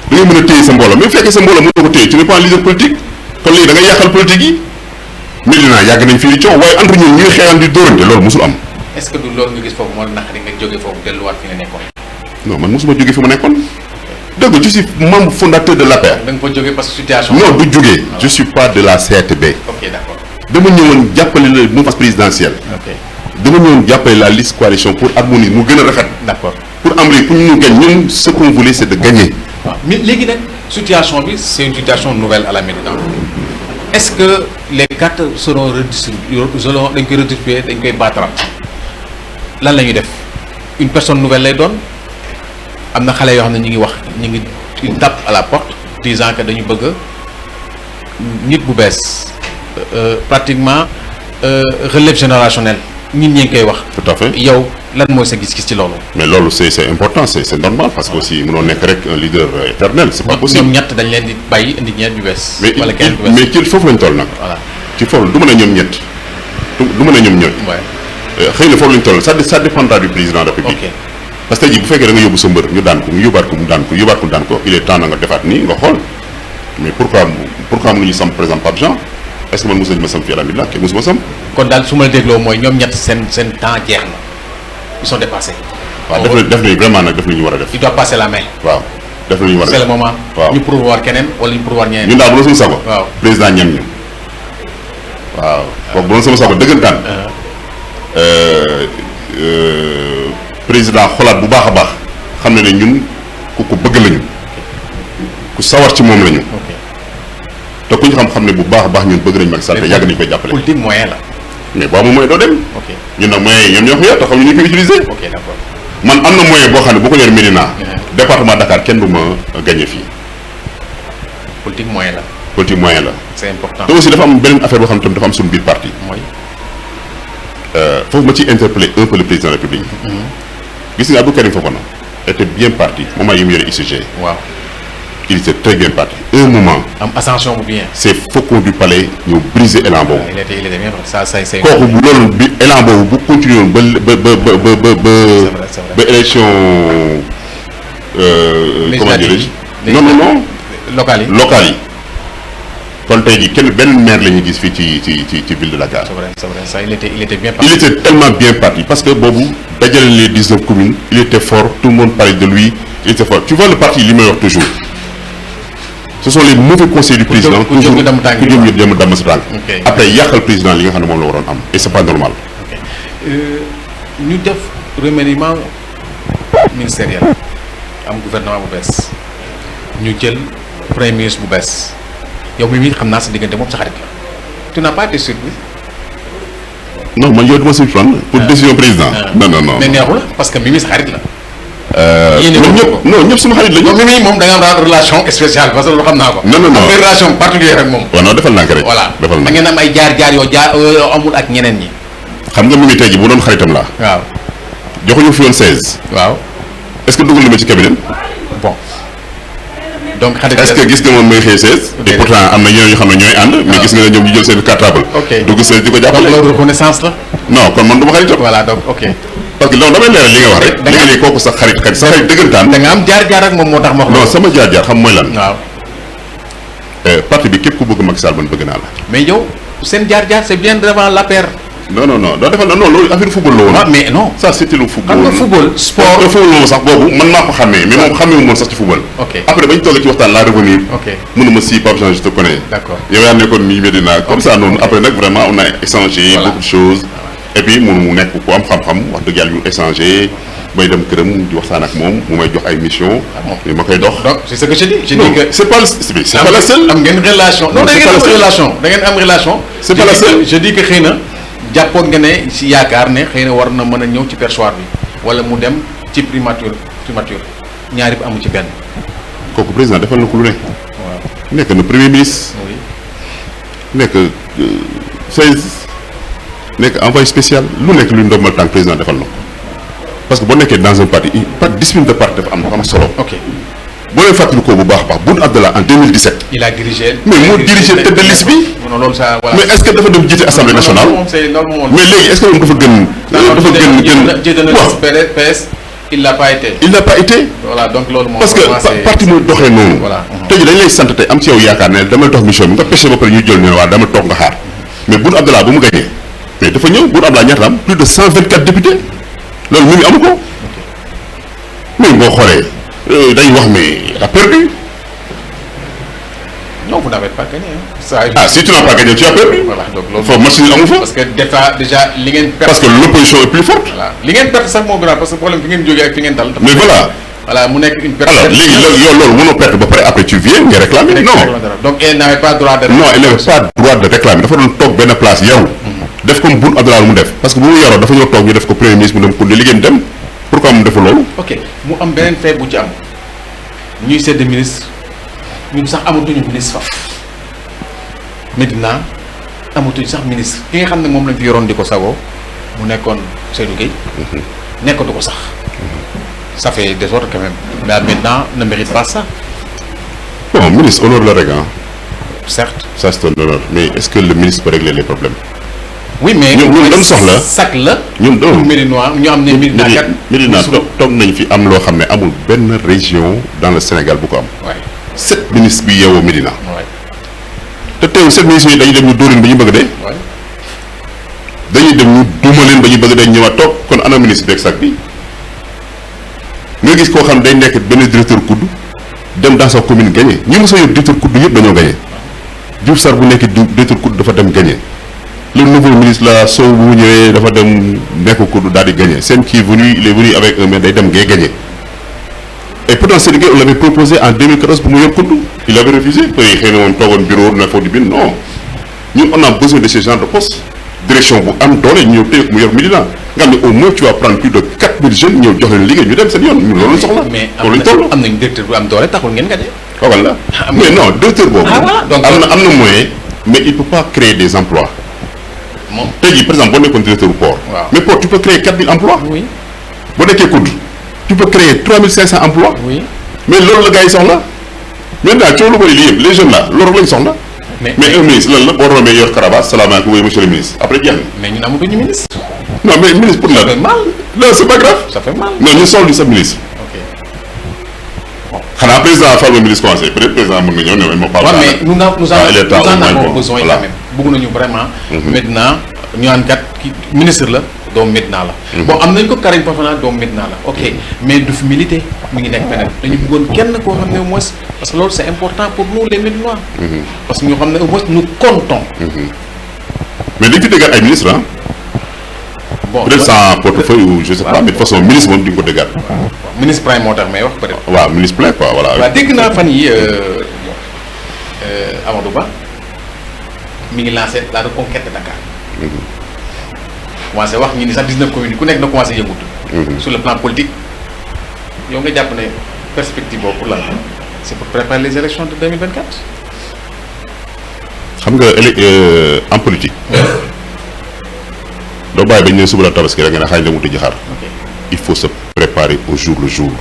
da ngay mën a téye sa mbooloo mais bu fekkee sa mbooloo mënoo ko téye tu n'es pas un leader politique kon léegi da ngay yàqal politique yi Médina yàgg nañ fii di coow waaye entre ñun ñuy xeexal di dóorante loolu mosul am. est-ce que du loolu nga gis foofu moo naqari nga jóge foofu delluwaat fi nga nekkoon. non man mosuma jóge fi ma nekkoon. dëgg je suis membre fondateur de l'APR. da nga fa jóge parce que situation. non du jóge je suis pas de la CRTB. ok d'accord. dama ñëwoon jàppale la mouvance présidentielle. ok dama ñëwoon jàppale la liste coalition pour harmoniser mu gën a rafet. d'accord pour am pour ñu gañ ñun ce qu'on voulait c'est de gagner. waaw mais léegi nag situation bi c'est une situation nouvelle à la Médina est-ce que les cartes seront redistribuées dañ koy redistribuer dañ koy baataraat lan la ñuy def une personne nouvelle lay doon am na xale yoo xam ne ñu ngi wax ñu ngi une tape à la porte disant que dañu bëgg nit bu bees pratiquement relève générationnelle nit ñi ngi koy wax. tout à fait yow lan mooy sa gis-gis ci loolu. mais loolu c'est important c'est normal parce que aussi mënoo nekk rek un leader éternel c'est pas possible. ñoom ñett dañ leen di bàyyi indi ñeent yu bees. wala kenn bu bees mais ci foofu lañ toll nag. voilà ci foofu du mën a ñoom ñett du mën a ñoom ñooy. xëy na foofu lañ toll ça dépendra du président de la République. ok parce que tey jii bu fekkee da nga yóbbu sa mbër ñu daan ko ñu yóbbaat ko mu daan ko yóbbaat ko mu daan ko il est temps na nga defaat nii nga xool mais pourquoi mënuñu sam par exemple Pape Jean est-ce que man mos nañu ma sam fii alhamdulilah kenn mosuma sam. kon daal su ma la dégloo mooy ñoom ñett seen temps jeex na ils sont dépassés. waaw def nañu vraiment nag def nañu war a def. il doit passer la main. waaw def nañu war a def c'est le moment. waaw ñu pourvoir keneen wala ñu pourvoir ñeneen. ñun daal bu doon sama sago. waaw président ñam ñu. waaw kooku bu doon sama sago dëggantaan. président xolaat bu baax a baax xam ne ñun ku ko bëgg lañu ku sawar ci moom lañu. ok te ku ñu xam ne bu baax a baax ñun bëgg nañu Macky Sall te yàgg nañu koy jàppale. politique moyen la. mais boo amul moyen doo dem. ok ñun nag moyens yi ñoom ñoo ko yor te xam ñu koy utiliser. ok d'accord. man am na moyen boo xam ne bu ko yor Médina. département Dakar kenn du ma gagné fii. politique moyen la. politique moyen la. c'est important. te aussi dafa am beneen affaire boo xam ne tamit dafa am suñu biir parti. mooy. foofu ma ciy interpeller un peu le président de la République. gis nga Abdou Karim Fofana était bien parti moment yi mu yore ICG. waaw. il était très bien parti un moment. am ascension bu bien. ces faucons du palais ñoo briser élan boobu. il était bien ça c'est. kooku bu loolu bi élan boobu bu continué woon ba élection. comment dirais-je non locales yi kon tey jii kenn benn maire la ñuy gis fii ci ville de Dakar. c'est vrai ça il était bien parti. il était tellement bien parti parce que boobu dajale les 19 communes il était fort tout le monde parlait de lui il était fort tu vois le parti li may wax toujours ce sont les mauvais conseils du président. ku jóg ñu dem tànk ku jóg ñu dem damm sa tànk. ok après yàqal président li nga xam ne moom la waroon am et c'est pas normal. ok ñu def remaniement ministériel am gouvernement bu bees ñu jël premier ministre bu bees yow mii xam naa sa diggante moom sa xarit la tu n'as pas été surpris. non man yow duma surprendre pour décision président. non mais neexu la parce que Mimi sa xarit la. ñoom ñëpp non ñëpp sama xarit la ñu. Mimi moom da nga am relation spéciale parce que loolu xam naa ko. non am relation particulière ak moom. waaw non defal naa ko rek. voilà defal naa da ngeen am ay jaar yoo amul ak ñeneen ñi. xam nga Mimi tey jii bu doon xaritam laa. waaw. joxuñu fi woon 16. waaw. est-ce que dugal na ma ci cabinet. bon donc xarit est-ce que gis nga moom may xëy 16. et pourtant am na ñeneen ñoo xam ne ñooy ànd. mais gis nga ne ñoom ñu jël seen cartable. ok dugg 16 di ko jàppale. donc loolu reconnaissance la. non kon man du ma xaritam. voilà donc ok. parce que loolu damay leeral li nga wax rek. da nga ne kooku sa xarit dëggantaan. da nga am jaar ak moom moo tax ma wax. non sama jaar xam mooy lan. waaw. parti bi képp ku bëgg Macky Sall man bëgg naa la. mais yow seen jaar c'est bien devant l'APR. non doo defal non loolu affaire football la woon. ah mais non. ça c'était le football. xam nga football sport. te football moom sax boobu man maa ko xàmmee mais moom xàmmee wu moon sax ci football. ok après bañ toogee ci waxtaan laa revenir. ok mënuma si Pape Jean je te connais. d'accord yow yaa nekkoon nii Medina comme ça noonu après nag vraiment on a échangé beaucoup de choses. et puis mu nekk ku am xam-xam wax dëgg yàlla ñu échangé bay dem këram di waxtaan ak moom mu may jox ay mission ni ma koy dox. donc c'est ce que je dis. je non dis que c'est pas la seule. am ngeen relation. non da ngeen am relation da ngeen am relation. c'est pas la seule. je dis que xëy na jàppoon nga ne si yaakaar ne xëy na war na mën a ñëw ci perchoir bi wala mu dem ci primature ñaari bi amu ci benn. kooku président defal na ko lu ne. waaw nekk na premier ministre. oui. nekk 16 nekk envoyé spécial lu nekk luy ndombal tànk président defal na ko parce que boo nekkee dans un parti discipline de parti dafa am solo. ok boo leen fàttali ko bu baax a baax Boun Abdallah en 2017. il a dirigé. mais moo dirigé tête de liste bi. non loolu ça voilà. mais est-ce que dafa dem jiite assemblée nationale. mais léegi est-ce que moom dafa gën. waaw PS il n'a pas été. il n'a pas été. voilà donc loolu moom. parce que parti mooy doxee noonu. voilà tey jii dañ lay sant tey am ci yow yaakaar ne damay dox mission bi nga pêché ba pare ñu jël ne waa dama toog nga xaar mais Boun Abdallah bu mu gagné mais dafa ñëw Boun Abdallah ñaata am plus de 124 députés loolu mu ngi amu ko. mais boo xoolee dañuy wax mais a perdu. non vous n'avez pas gagné si tu n'as pas gagné tu as perdu. voilà donc loolu foofu match yi amu fa. parce que déjà li ngeen perte. parce que l'opposition est plus forte. voilà li ngeen perte sax moo grave parce que problème fi ngeen jógee ak fi ngeen dal. mais voilà voilà mu nekk une alors léegi yow loolu mënoo perte ba pare après tu viens nga réclamer non donc elle n'avait pas droit de non elle n'avait pas droit de réclamer dafa doon toog benn place yaru def comme Boun Abdallah mu def parce que bu mu yaroo dafa ñoo toog ñu def ko premier ministre mu dem continuer liggéeyam dem pourquoi mu deful loolu. ok mu am beneen fait bu ci am ñuy sedd ministre ñun sax amatuñu ministre faf Médina amatuñu sax ministre ki nga xam ne moom lañ fi yoroon di ko sagoo mu nekkoon Seydou Gueye nekkatu ko sax ça fait désordre quand même mais maintenant ne mérite pas ça. bon ministre honneur la rek certes ça c'est un honneur mais est-ce que le ministre peut régler les problèmes. oui mais ñun dañu soxla sac la. ñun doon Médinois ñu am ne Médina toog nañ fi am loo xam ne amul benn région dans le Sénégal bu ko am. waay 7 ministres bi yeewoo Médina. waay te teewul 7 ministres yi dañuy dem ñu dóor leen ba ñu bëgg dee. waay dañuy dem ñu duuma leen ba ñu bëgg dee ñëwaat toog kon ana ministre beeg sac bi nga gis koo xam day nekk benn directeur kudd dem dans sa commune gagné ñi mos a yor directeur kudd yëpp dañoo gagné Diouf Sarr bu nekk directeur kudd dafa dem gagné. le nouveau ministre la Sow bu mu ñëwee dafa dem nekk kudd daal di gagné seen kii venu il est venu avec un maire day dem ngay gagné et pourtant Sénégal on l'avait proposé en 2014 bu mu yor kudd il avait refusé peut-être xëy na moom toogoon bureau na foofu di bind non ñun on a besoin de ce genre de poste direction bu am doole ñu ñëw téye mu yor Médina nga xam ne au moins tu vas prendre plus de 4000 jeunes ñëw jox leen liggéey ñu dem seen yoon ñun loolu la soxla. mais loolu lañ toll am nañu directeur bu am doole taxul ngeen gagné. xamal la mais non directeur boobu. voilà donc am na moyen mais il peut pas créer des emplois. moom tey jii par exemple boo nekkoon directeur du port. waaw mais port tu peux créer 4000 emplois. oui boo nekkee kudd tu peux créer 3500 emplois. oui mais loolu la gars yi soxla maintenant coow lu bëri lii yëpp les jeunes là loolu lañ soxla. mais un ministre lan la boo rombee yor cravate salaamaaleykum oui monsieur le ministre après jeex na. mais ñun amatuñu ministre. non mais ministre pour ça la fait mal. non c'est pas grave. ça fait mal. non ñu soxla sa ministre. ok xanaa président Fall ba ministre conseil peut-être président mën nga ñëw ne ma parle. waaw mais nous en avons besoin voilà. quand même bëgg nañu vraiment. maintenant ñu naan kat ki ministre la doomu Médina la. bon am nañ ko Karim Fofana doomu Médina la ok mais du fi milité mi ngi nekk feneen dañu bëggoon kenn koo xam ne au moins parce que loolu c'est important pour nous les Médinois. parce que ñu xam ne au moins nous comptons. mais dañ fi déggaat ay ministres ah. bon peut-être sans portefeuille ou je sais pas mais de toute façon ministre moom di nga ko déggaat. ministre prime moo tax may wax peut-être. waaw ministre plein quoi voilà. waaw dégg naa fan yi Amadou Ba mi ngi lancé la reconquête de Dakar. commencé wax ñi ni sax 19 communes ku nekk na commencé yëngutu. sur le plan politique yow nga jàpp ne perspective boobu pour lan c'est pour préparer les élections de 2024. xam nga en politique. doo bàyyi ba ñu ne suba la tabaski rek nga ne xaaral dem wuti ji xar. il faut se préparer au jour le jour.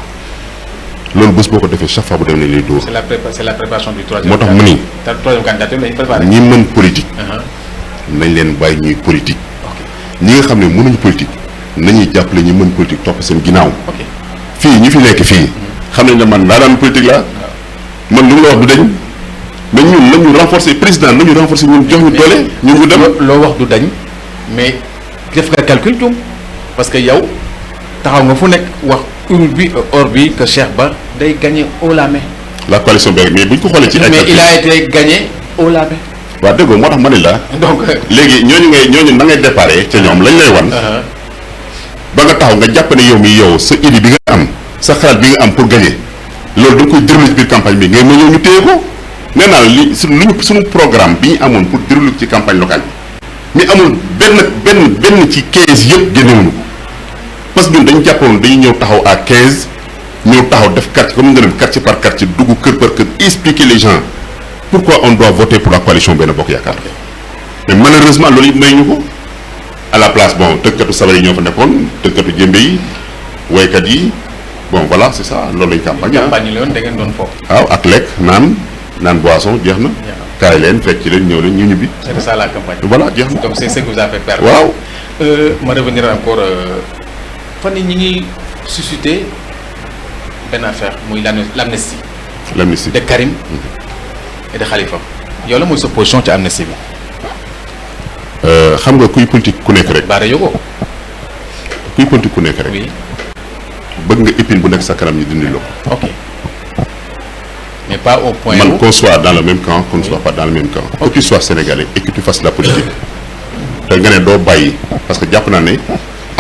loolu bés boo ko defee chaque fois bu dem nañ lay dóor. c'est la préparation du troisième. moo tax mu ni. troisième candidature lañu préparé. ñi mën politique. nañ leen bàyyi ñuy politique. ñi nga xam ne mënuñu politique nañuy jàppale ñi mën politique topp seen ginnaaw. fii ñi fi nekk fii. xam nañ ne man daa daan politique la man lu mu la wax du dañ. mais ñun nañu renforcer président nañu renforcer ñun jox ñu doole. ñun ñu dem loo wax du dañ mais def nga calcul tuum parce que yow taxaw nga fu nekk wax or bi que Cheikh Ba day gagné haut la main. la coalition bi mais buñ ko xoolee ci ay mais il a été gagné haut la main. waaw déggoo moo tax ma ne la. donc léegi ñooñu na ngay déparé ca ñoom lañ lay wan. ba nga taxaw nga jàpp ne yow mi yow sa idée bi nga am sa xalaat bi nga am pour gagner loolu da nga koy déroulé ci biir campagne bi ngay ma ñëw ñu téye ko nee naa li suñu programme bi ñu amoon pour déroulé ci campagne locale bi mais amul benn ci 15 yëpp génnewuñu ko parce que ñun dañu jàppoon dañuy ñëw taxaw à 15 ñëw taxaw def quartier comme nga def quartier par quartier dugg kër par kër expliquer les gens pourquoi on doit voter pour la coalition Benno Bokk Yaakaar mais malheureusement loolu it may ñu ko à la place bon tëggkatu sabar yi ñoo fa nekkoon tëggkatu jëmbe yi waykat yi bon voilà c'est ça loolu lañ campagne campagne la yoon da ngeen doon foofu. waaw ak lekk naan boisson jeex na. kaay leen fekk ci leen ñëw leen ñu ñibbi. c'est ça la campagne. voilà jeex na donc c'est ce que vous avez fait perdre. waaw. ma revenir encore fan yii ñi ngi susciter benn affaire muy l'amnistie. l'amnistie de Karim et de Khalifa. yow la mooy sa position ci amnistie bi. xam nga kuy politique ku nekk rek. Baara Yogo. kuy politique ku nekk rek. oui. bëgg nga épine bu nekk sa kanam ñu dindi la ko. ok mais pas au point man où qu'on soit dans le même camp qu'on ne soit pas dans le même camp. que tu sois sénégalais et que tu fasses la politique. te nga ne doo bàyyi parce que jàpp naa ne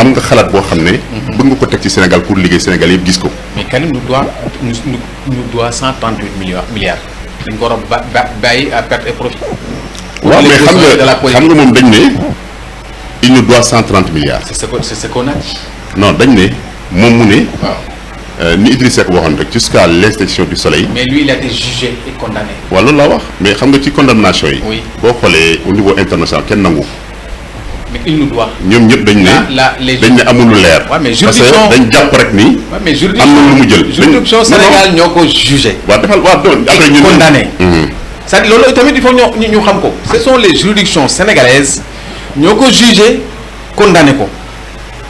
am nga xalaat boo xam ne. bëgg nga ko teg ci Sénégal pour liggéey Sénégal yëpp gis ko. mais Karim nous doit 138 milliards. dañ ko war a bàyyi à perte et profit. waaw mais xam nga moom dañ ne il nous doit 130 milliards. c'est ce qu'on a dit. non dañ ne moom mu ne. waaw ni Idrissa Seck waxoon rek jusqu'à l'extinction du soleil. mais lui il a été jugé et condamné. waaw loolu laa wax mais xam nga ci condamnation yi. oui boo xoolee au niveau international kenn nangu. mais il nous doit. ñoom ñëpp dañ ne. dañ ne amul lu leer. waaw mais parce que dañ jàpp rek ni. waaw mais am na lu mu jël. juridiction Sénégal ñoo ko jugé. waaw defal waaw doon après ñu condamné. c'est-à-dire loolu tamit il faut ñu xam ko. ce sont les juridictions sénégalaises ñoo ko jugé condamné ko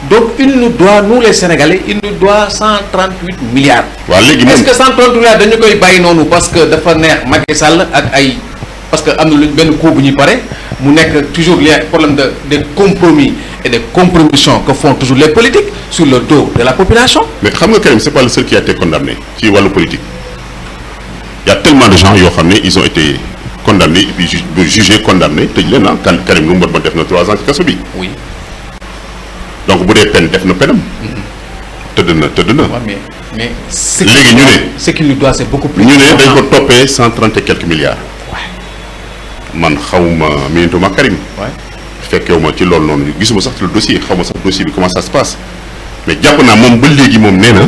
donc il nous doit nous les Sénégalais il nous doit 138 milliards. waaw léegi moom est-ce que 138 milliards dañu koy bàyyi noonu parce que dafa neex Macky Sall ak ay parce que am na luñ benn coup bu ñuy pare mu nekk toujours les problèmes de compromis et de compromission que font toujours les politiques sur le dos de la population. mais xam nga Karim c'est pas le seul qui a été condamné ci wàllu politique. Il y a tellement de gens yoo xam ne ils ont été condamnés et puis jugés condamnés tëj leen ah Karim lu mu mën def na 3 ans ci kaso bi. oui. donc bu dee peine def na penam. tëdd na. waaw mais. léegi ñu ne ce qu'il nous doit c'est beaucoup plus. ñu ne dañ ko toppee 130 et quelques milliards. man xawma miintuma Karim. fekkewuma ci loolu noonu gisuma sax ci le dossier xawma sax dossier bi comment ça se passe mais jàpp naa moom ba léegi moom nee na.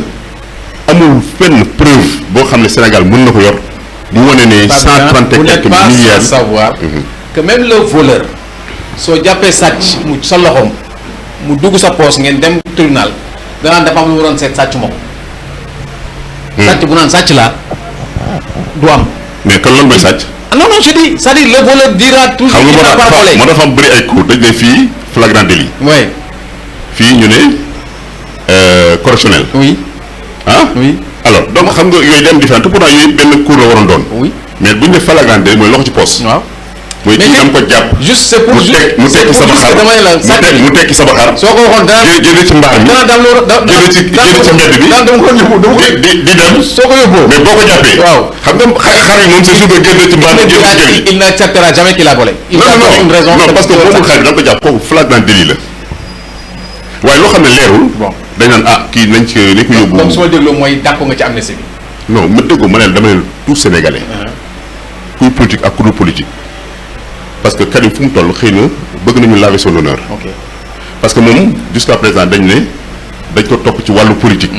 amul fenn preuve boo xam ne Sénégal mën na ko yor bu wane ne 130 et quelques milliards. vous n'êtes pas sans savoir que même le voleur soo jàppee sàcc mu sa loxoom mu dugg sa poche ngeen dem tribunal danaan dafa am lu mu doon seet sàcc ma ko. sàcc bu naan sàcc laa du am. mais kon lan mooy sàcc. non je dis c'est-à-dire le voleur dira toujours. xam nga moo dafa am bëri ay cours dañ ne fii flagrant délit. oui. fii ñu ne correctionnel. oui. ah oui. alors donc xam nga yooyu dem différent te pourtant yooyu benn cours la waroon doon. oui mais bu ñu ne flagrant délit mooy loxo ci poos. waaw mooy kii dama ko jàpp. juste c'est pour mu tekki sama xar mu tekki sama xar. soo ko waxoon dana jëlee ci mbaar mi jëlee ci mbedd bi dama ko yóbbu di dem. soo ko yóbboo mais boo ko jàppee. waaw xam nga xar yi moom c'est sûr que génne ci mbaar mi jëlee ci kër yi. il n'acceptera jamais qu'il a volé. il a une raison. non parce que boobu xar bi da nga ko jàpp kooku flagrant délit la waaye loo xam ne leerul. bon dañ naan ah kii nañ ko yóbbu. donc su ma dégloo mooy dàqu nga ci amnistie bi. non ma déggoo ma ne dama ne tout sénégalais. kuy politique ak ku dul politique. parce que Karim fu mu toll xëy na bëgg nañu laver son honneur. ok parce que moom jusqu'à présent dañ ne dañ ko topp ci wàllu politique.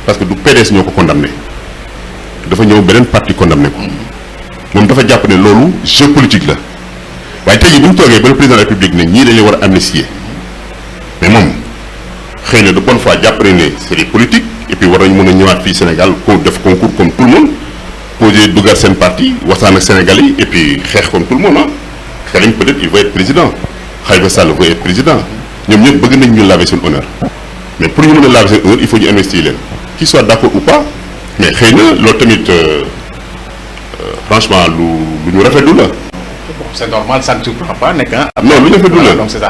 parce que du PDS ñoo ko condamné. dafa ñëw beneen parti condamné ko. moom dafa jàpp ne loolu jeu politique la. waaye tey jii bu ñu toogee ba le président de la République ne ñii dañu war a amnistier mais moom xëy na de bonne foi jàpp nañ ne c'est des politiques et puis war nañu mën a ñëwaat fii Sénégal ko def concours comme tout le monde poser dugal seen parti waxtaan ak Sénégalais yi et puis xeex comme tout le monde ah. Karim peut-être il va être président Khalifa Sall va être président ñoom ñëpp bëgg nañ ñu laver seen honneur mais pour ñu mën a laver seen honneur il faut ñu investir leen qu'ils soient d'accord ou pas mais xëy na loolu tamit franchement lu ñu rafetlu la. c'est normal ça ne surprend pas nekk non lu ñu rafetlu la donc c'est ça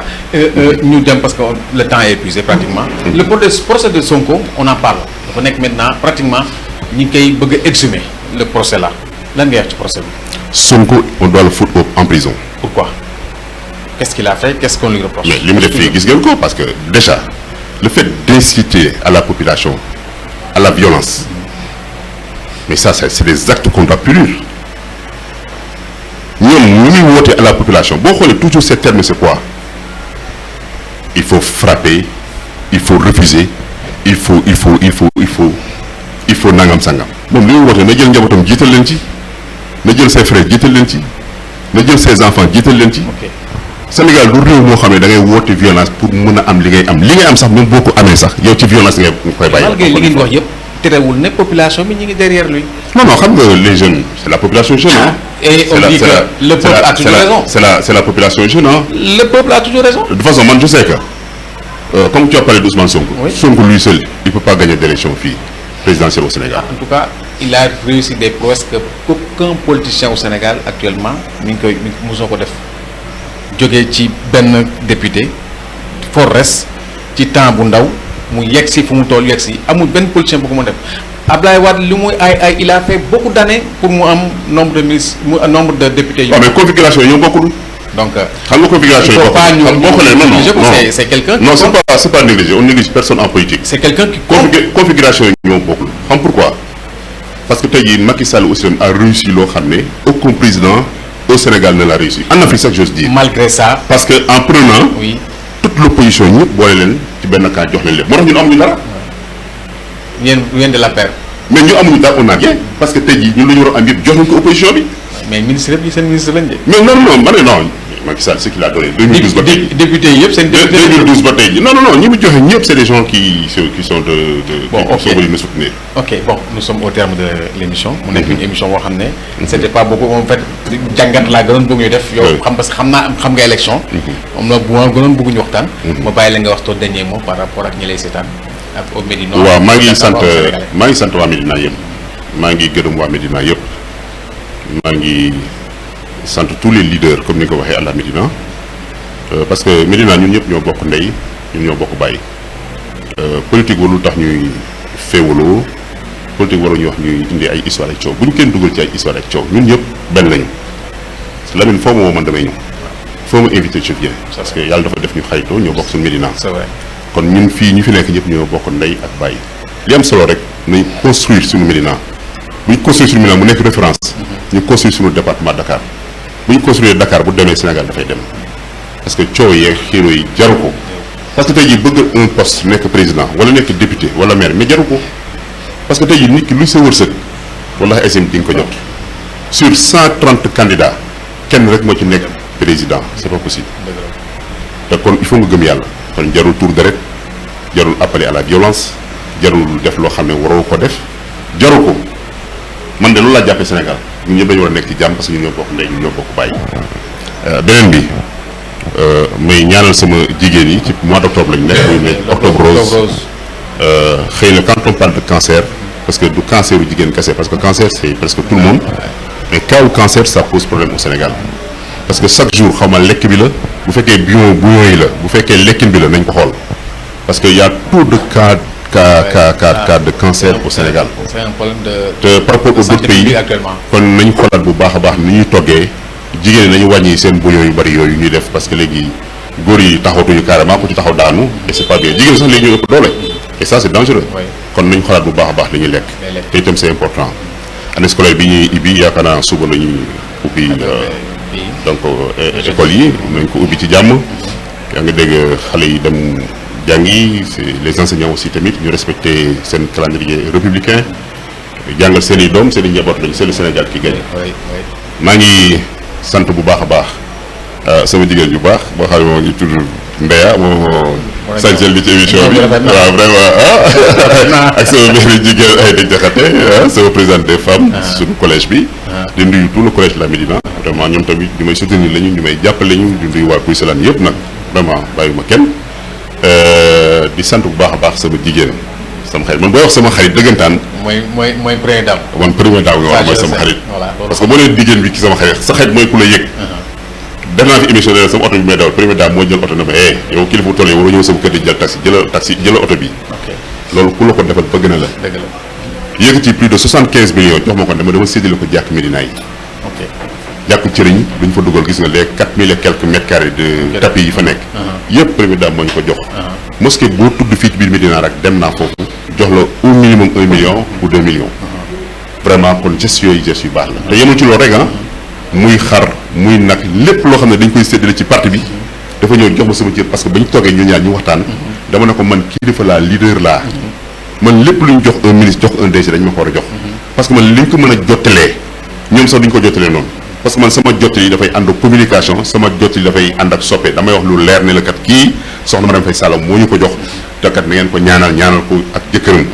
ñu dem parce que le temps est épuisé pratiquement. le procès de Sonko on en parle dafa nekk maintenant pratiquement ñi ngi koy bëgg a exhumer le procès là lan ngay wax ci procès bi. Sonko on doit le foutre en prison. Pourquoi? Qu'est-ce qu'il a fait? Qu'est-ce qu'on lui reproche? mais li mu def fii gis ngeen ko parce que déjà le fait d'inciter à la population à la violence mais ça c'est des actes qu'on doit punir ñoom ñu ngi woote à la population boo xoolee toujours ces termes c'est quoi il faut frapper il faut refuser il faut nangam sangam moom li muy woote na jël njabootam jiital leen ci na jël ses frères jiital leen ci na jël ses enfants jiital leen ci. Sénégal du réew moo xam ne da ngay woote violence pour mën a am li ngay am sax même boo ko amee sax yow ci violence nga koy bàyyi. malgré li ngeen wax yëpp terewul ne population bi ñu ngi derrière lui. non xam nga les jeunes c'est la population jeune ah. et on dit que le peuple a toujours raison. c'est la population jeune ah. le peuple a toujours raison. de toute façon man je sais que comme tu as parlé d'Ousmane Sonko. Oui. Sonko lui seul il peut pas gagner d'élection fii présidentielle au Sénégal. en tout cas il a réussi des prouesses que aucun politicien au Sénégal actuellement mi ngi koy mosoo ko def. jógee ci benn député Forres ci temps bu ndaw mu yegg si fu mu toll yegg si amul benn politicien bu ko mën def Ablaye Wade li muy ay il a fait beaucoup d'années pour mu am nombre de ministres nombre de députés. waaw mais configuration yi ñoo bokkul donc xam nga configuration il faut pas ñu boo xoolee non c'est quelqu'un non c'est pas négligé on néglige personne en politique. c'est quelqu'un qui configuration yi ñoo bokkul xam pourquoi parce que tey jii Macky Sall aussi a réussi loo xam ne aucun président au Sénégal ne l'a réussi en Afrique sax j'ose dire. malgré ça. parce que en prenant. oui toute l'opposition ñëpp boole leen ci benn camp jox leen lépp moo tax ñun amuñu dara. yéen de la paire. mais ñu amuñu dara on n'a rien parce que tey jii ñun la ñu war a am yëpp jox nañ ko opposition bi. mais ministre yëpp yi seen ministre lañ de. mais non ma ne non Macky Sall ce qu'il a donné 2012 ba tey député yëpp seen député 2012 ba tey non ñi mu joxe ñëpp c'est des gens qui sont de bon ok qui sont venus me soutenir. ok bon nous sommes au terme de l'émission mu nekk une émission boo xam ne c'était pas beaucoup en fait jàngat laa gënoon bëgg ñu def yow xam parce que xam nga élection moom la bu ma gënoon bëgg ñu waxtaan ma bàyyi la nga wax ton dernier mot par rapport ak ñi lay seetaan ak au Médina waaw maa ngi sant waa Médina yëpp maa ngi gërëm waa Médina yëpp maa ngi sant tous les leaders comme ni nga ko waxee à la Médina parce que Médina ñun ñëpp ñoo bokk ndey ñun ñoo bokk bàyyi politique warul tax ñuy féewaloo politique waruñu wax ñuy indi ay histoire ak coow bu ñu kenn dugal ci ay histoire ak coow ñun ñëpp benn lañu Lamine foo ma woo man damay ñëw foo ma invité je viens parce que yàlla dafa def ñu xaritoo ñoo bokk suñu Médina. c'est vrai kon ñun fii ñu fi nekk ñëpp ñoo bokk ndey ak bàyyi li am solo rek nañ construire suñu Médina bu ñu construire suñu Médina mu nekk référence ñu construire suñu département Dakar bu ñu construire Dakar bu demee Sénégal dafay dem parce que coow yeeg xiiro yi jaru ko parce que tey jii bëgg un poste nekk président wala nekk député wala maire mais jaru ko parce que tey jii nit ki luy sa wërsëg wala SM di nga ko jot sur 130 candidats kenn rek moo ci nekk président c'est pas possible te kon il faut nga gëm yàlla kon jarul tour deret jarul appeler à la violence jarul def loo xam ne waroo ko def jaru ko man de loolu laa jàppee Sénégal ñun ñëpp dañu war a nekk ci jàmm parce que ñun ñoo bokk ndey ñun ñoo bokk bàyyi. beneen bi may ñaanal sama jigéen yi ci mois d'octobre lañu nekk. muy octobre rose. xëy na quand on parle de cancer parce que du cancer u jigéen kese parce que cancer c'est presque tout le monde mais cas wu cancer ça pose problème au Sénégal parce que chaque jour xaw ma lekk bi la bu fekkee bouillon yi la bu fekkee lekkin bi la nañ ko xool parce que y a trop de cas de cancer au Sénégal. c'est un problème te par rapport aux autres pays kon nañu xoolaat bu baax a baax ni ñuy toggee jigéen ñi nañu wàññi seen bouillon yu bari yooyu ñuy def parce que léegi góor yi taxawatuñu carrément ku ci taxaw daanu et c'est pas bien jigéen sax léegi ñu ëpp doole et ça c'est dangereux. kon nañu xoolaat bu baax a baax li ñuy lekk. te itam c'est important année scolaire bi ñuy ibbi yaakaar naa suba la ñuy ubbi donc école yi nañ ko ubbi ci jàmm yaa ngi dégg xale yi dem jàngi les enseignants aussi tamit ñu respecter seen calendrier républicain jàngal seen i doom seen i njaboot lañu c'est le Sénégal qui gagne. maa ngi sant bu baax a baax sama jigéen yu baax boo xam ne moo ngi tudd Ndeya moo sañsel bi ci émission bi waaw vraiment ak sama benn jigéen ay dëj jaxate sama présidente des femmes suñu collège bi di nuyu tout le collège de la Médina vraiment ñoom tamit ñu may soutenir lañu ñu may jàppale ñu di nuyu waa Pouye Salane yëpp nag vraiment bàyyuma kenn di sant bu baax a baax sama jigéen sama xarit man booy wax sama xarit dëggantaan mooy première dame man première dame nga wax mooy sama xarit parce que boo nee jigéen bi ki sama xarit sa xarit mooy ku la yëg def naa fi émission ne sama oto bi may dawal première dame moo jël oto na ma yow kilifa bu toll yow war a ñëw sama kër di jël taxi jëlal oto bi loolu ku la ko defal bëgg na la yëkkati plus de 75 millions jox ma ko dama séddale ko jàkk Médina yi jàkk cëriñ duñ fa dugal gis nga les 4000 et quelques mètres carrés de tapis yi fa nekk yëpp première dame moo ñu ko jox mosquée boo tudd fii ci biir Médina rek dem naa foofu jox la au minimum 1 million ou 2 millions vraiment kon gestes yooyu gestes yu baax la te yemul ci loolu rek muy xar muy nag lépp loo xam ne dañ koy séddale ci parti bi dafa ñëw jox ma sama cër parce que bañ toogee ñu ñaar ñu waxtaan dama ne ko man kilifa laa leader laa man lépp lu ñu jox un ministre jox un DG dañ ma ko war a jox parce que man li ñu ko mën a jottalee ñoom sax duñ ko jottalee noonu parce que man sama jottali dafay ànd ak communication sama jottali dafay ànd ak soppe damay wax lu leer ne la kat kii soxna Marième Faye Sall moo ñu ko jox te kat na ngeen ko ñaanal ko ak jëkkëram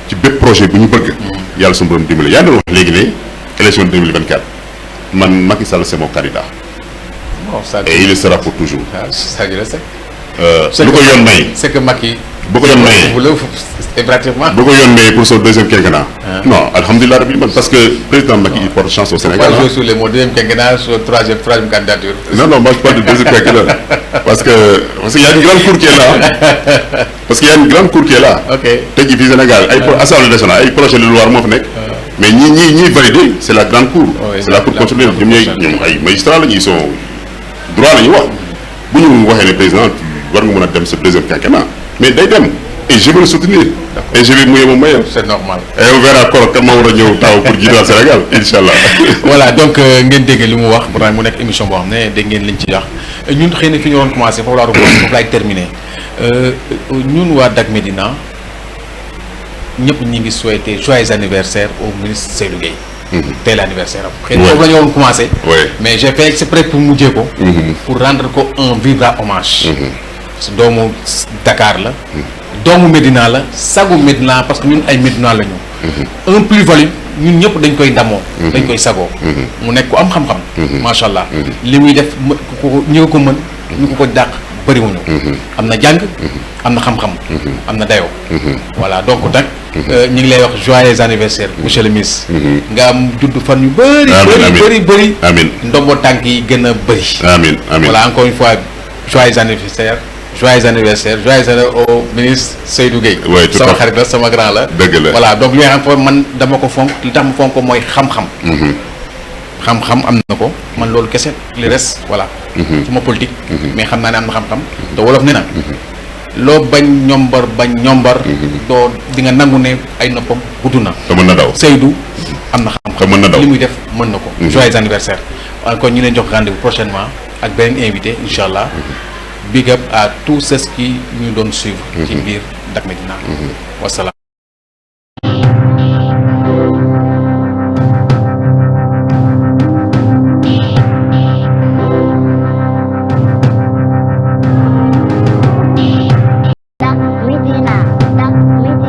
ci bépp projet bu ñu bëgg yàlla suñu borom dimbali yaa doon wax léegi ne élection 2024 man Macky Sall c'est mon candidat. Et il le sera pour toujours. Ça je le sais. lu ko yoon may. c'est que Macky. bu ko yoon may pratiquement. bu ko yoon may pour son deuxième quinquennat. non alhamdulilah rabbi man parce que président Macky il porte chance au Sénégal. pas jouer sur les mots deuxième quinquennat sur troisième candidature. non moi je parle de deuxième quinquennat parce que y a une grande cour qui est là parce que y a une grande cour qui est là. ok tey jii fii Sénégal ay assemblée nationale ay projet de loi moo fa nekk. mais ñi validé c'est la grande cour. c'est la cour constitutionnelle ñoom ay magistrats lañu droit la ñuy wax bu ñu waxee ne président war nga mën a dem sa deuxième quinquennat mais day dem et je vais le soutenir. Et je vais mouiller mon maillot. C'est normal. Et on verra quand ma war a ñëw taw pour jiital Sénégal incha allah. Voilà donc ngeen dégg li mu wax pourtant mu nekk émission boo xam ne dégg ngeen liñ ci wax ñun xëy na fi ñu waroon commencé foofu laa doon foofu laay terminé ñun waa Dak Médina ñëpp ñi ngi souhaité joyeux anniversaire au ministre Seydou Gueye. tey l'anniversaire am. xëy na foofu la ñu waroon commencé. mais j'ai fait exprès pour mujjee ko. pour rendre ko un vibrant hommage. parce que doomu Dakar la. doomu Médina la sagu Médina parce que ñun ay Médina la ñu. un plus-value ñun ñëpp dañ koy ndamoo. dañ koy sagoo. mu nekk ku am xam-xam. macha allah li muy def ñi ko mën. ñu ko dàq bëriwuñu. am na jàng. am na xam-xam. am na dayoo. voilà donc nag. ñu ngi lay wax joyeux anniversaire monsieur le ministre. nga am judd fan yu bëri. amiin ndombo tànk yi gën a bëri. amiin amiin voilà encore une fois joyeux anniversaire. joyeux anniversaire au ministre Seydou Gueye. oui tout sama xarit la sama grand la. dëgg la voilà donc li nga xam man dama ko fonk li tax ma fonk ko mooy xam-xam. xam-xam am na ko man loolu kese li res voilà. suma politique. mais xam naa ne am na xam-xam. te wolof ne na. loo bañ ñombar. doo di nga nangu ne ay noppam gudd na. te mën na daw Seydou am na xam-xam. te mën na daw li muy def mën na ko. joyeux anniversaire. encore ñu leen jox rendez-vous prochainement ak beneen invité incha allah. Big up à tous ceux qui nous donnent suivre. ci biir Dak Médina. Wasalaam.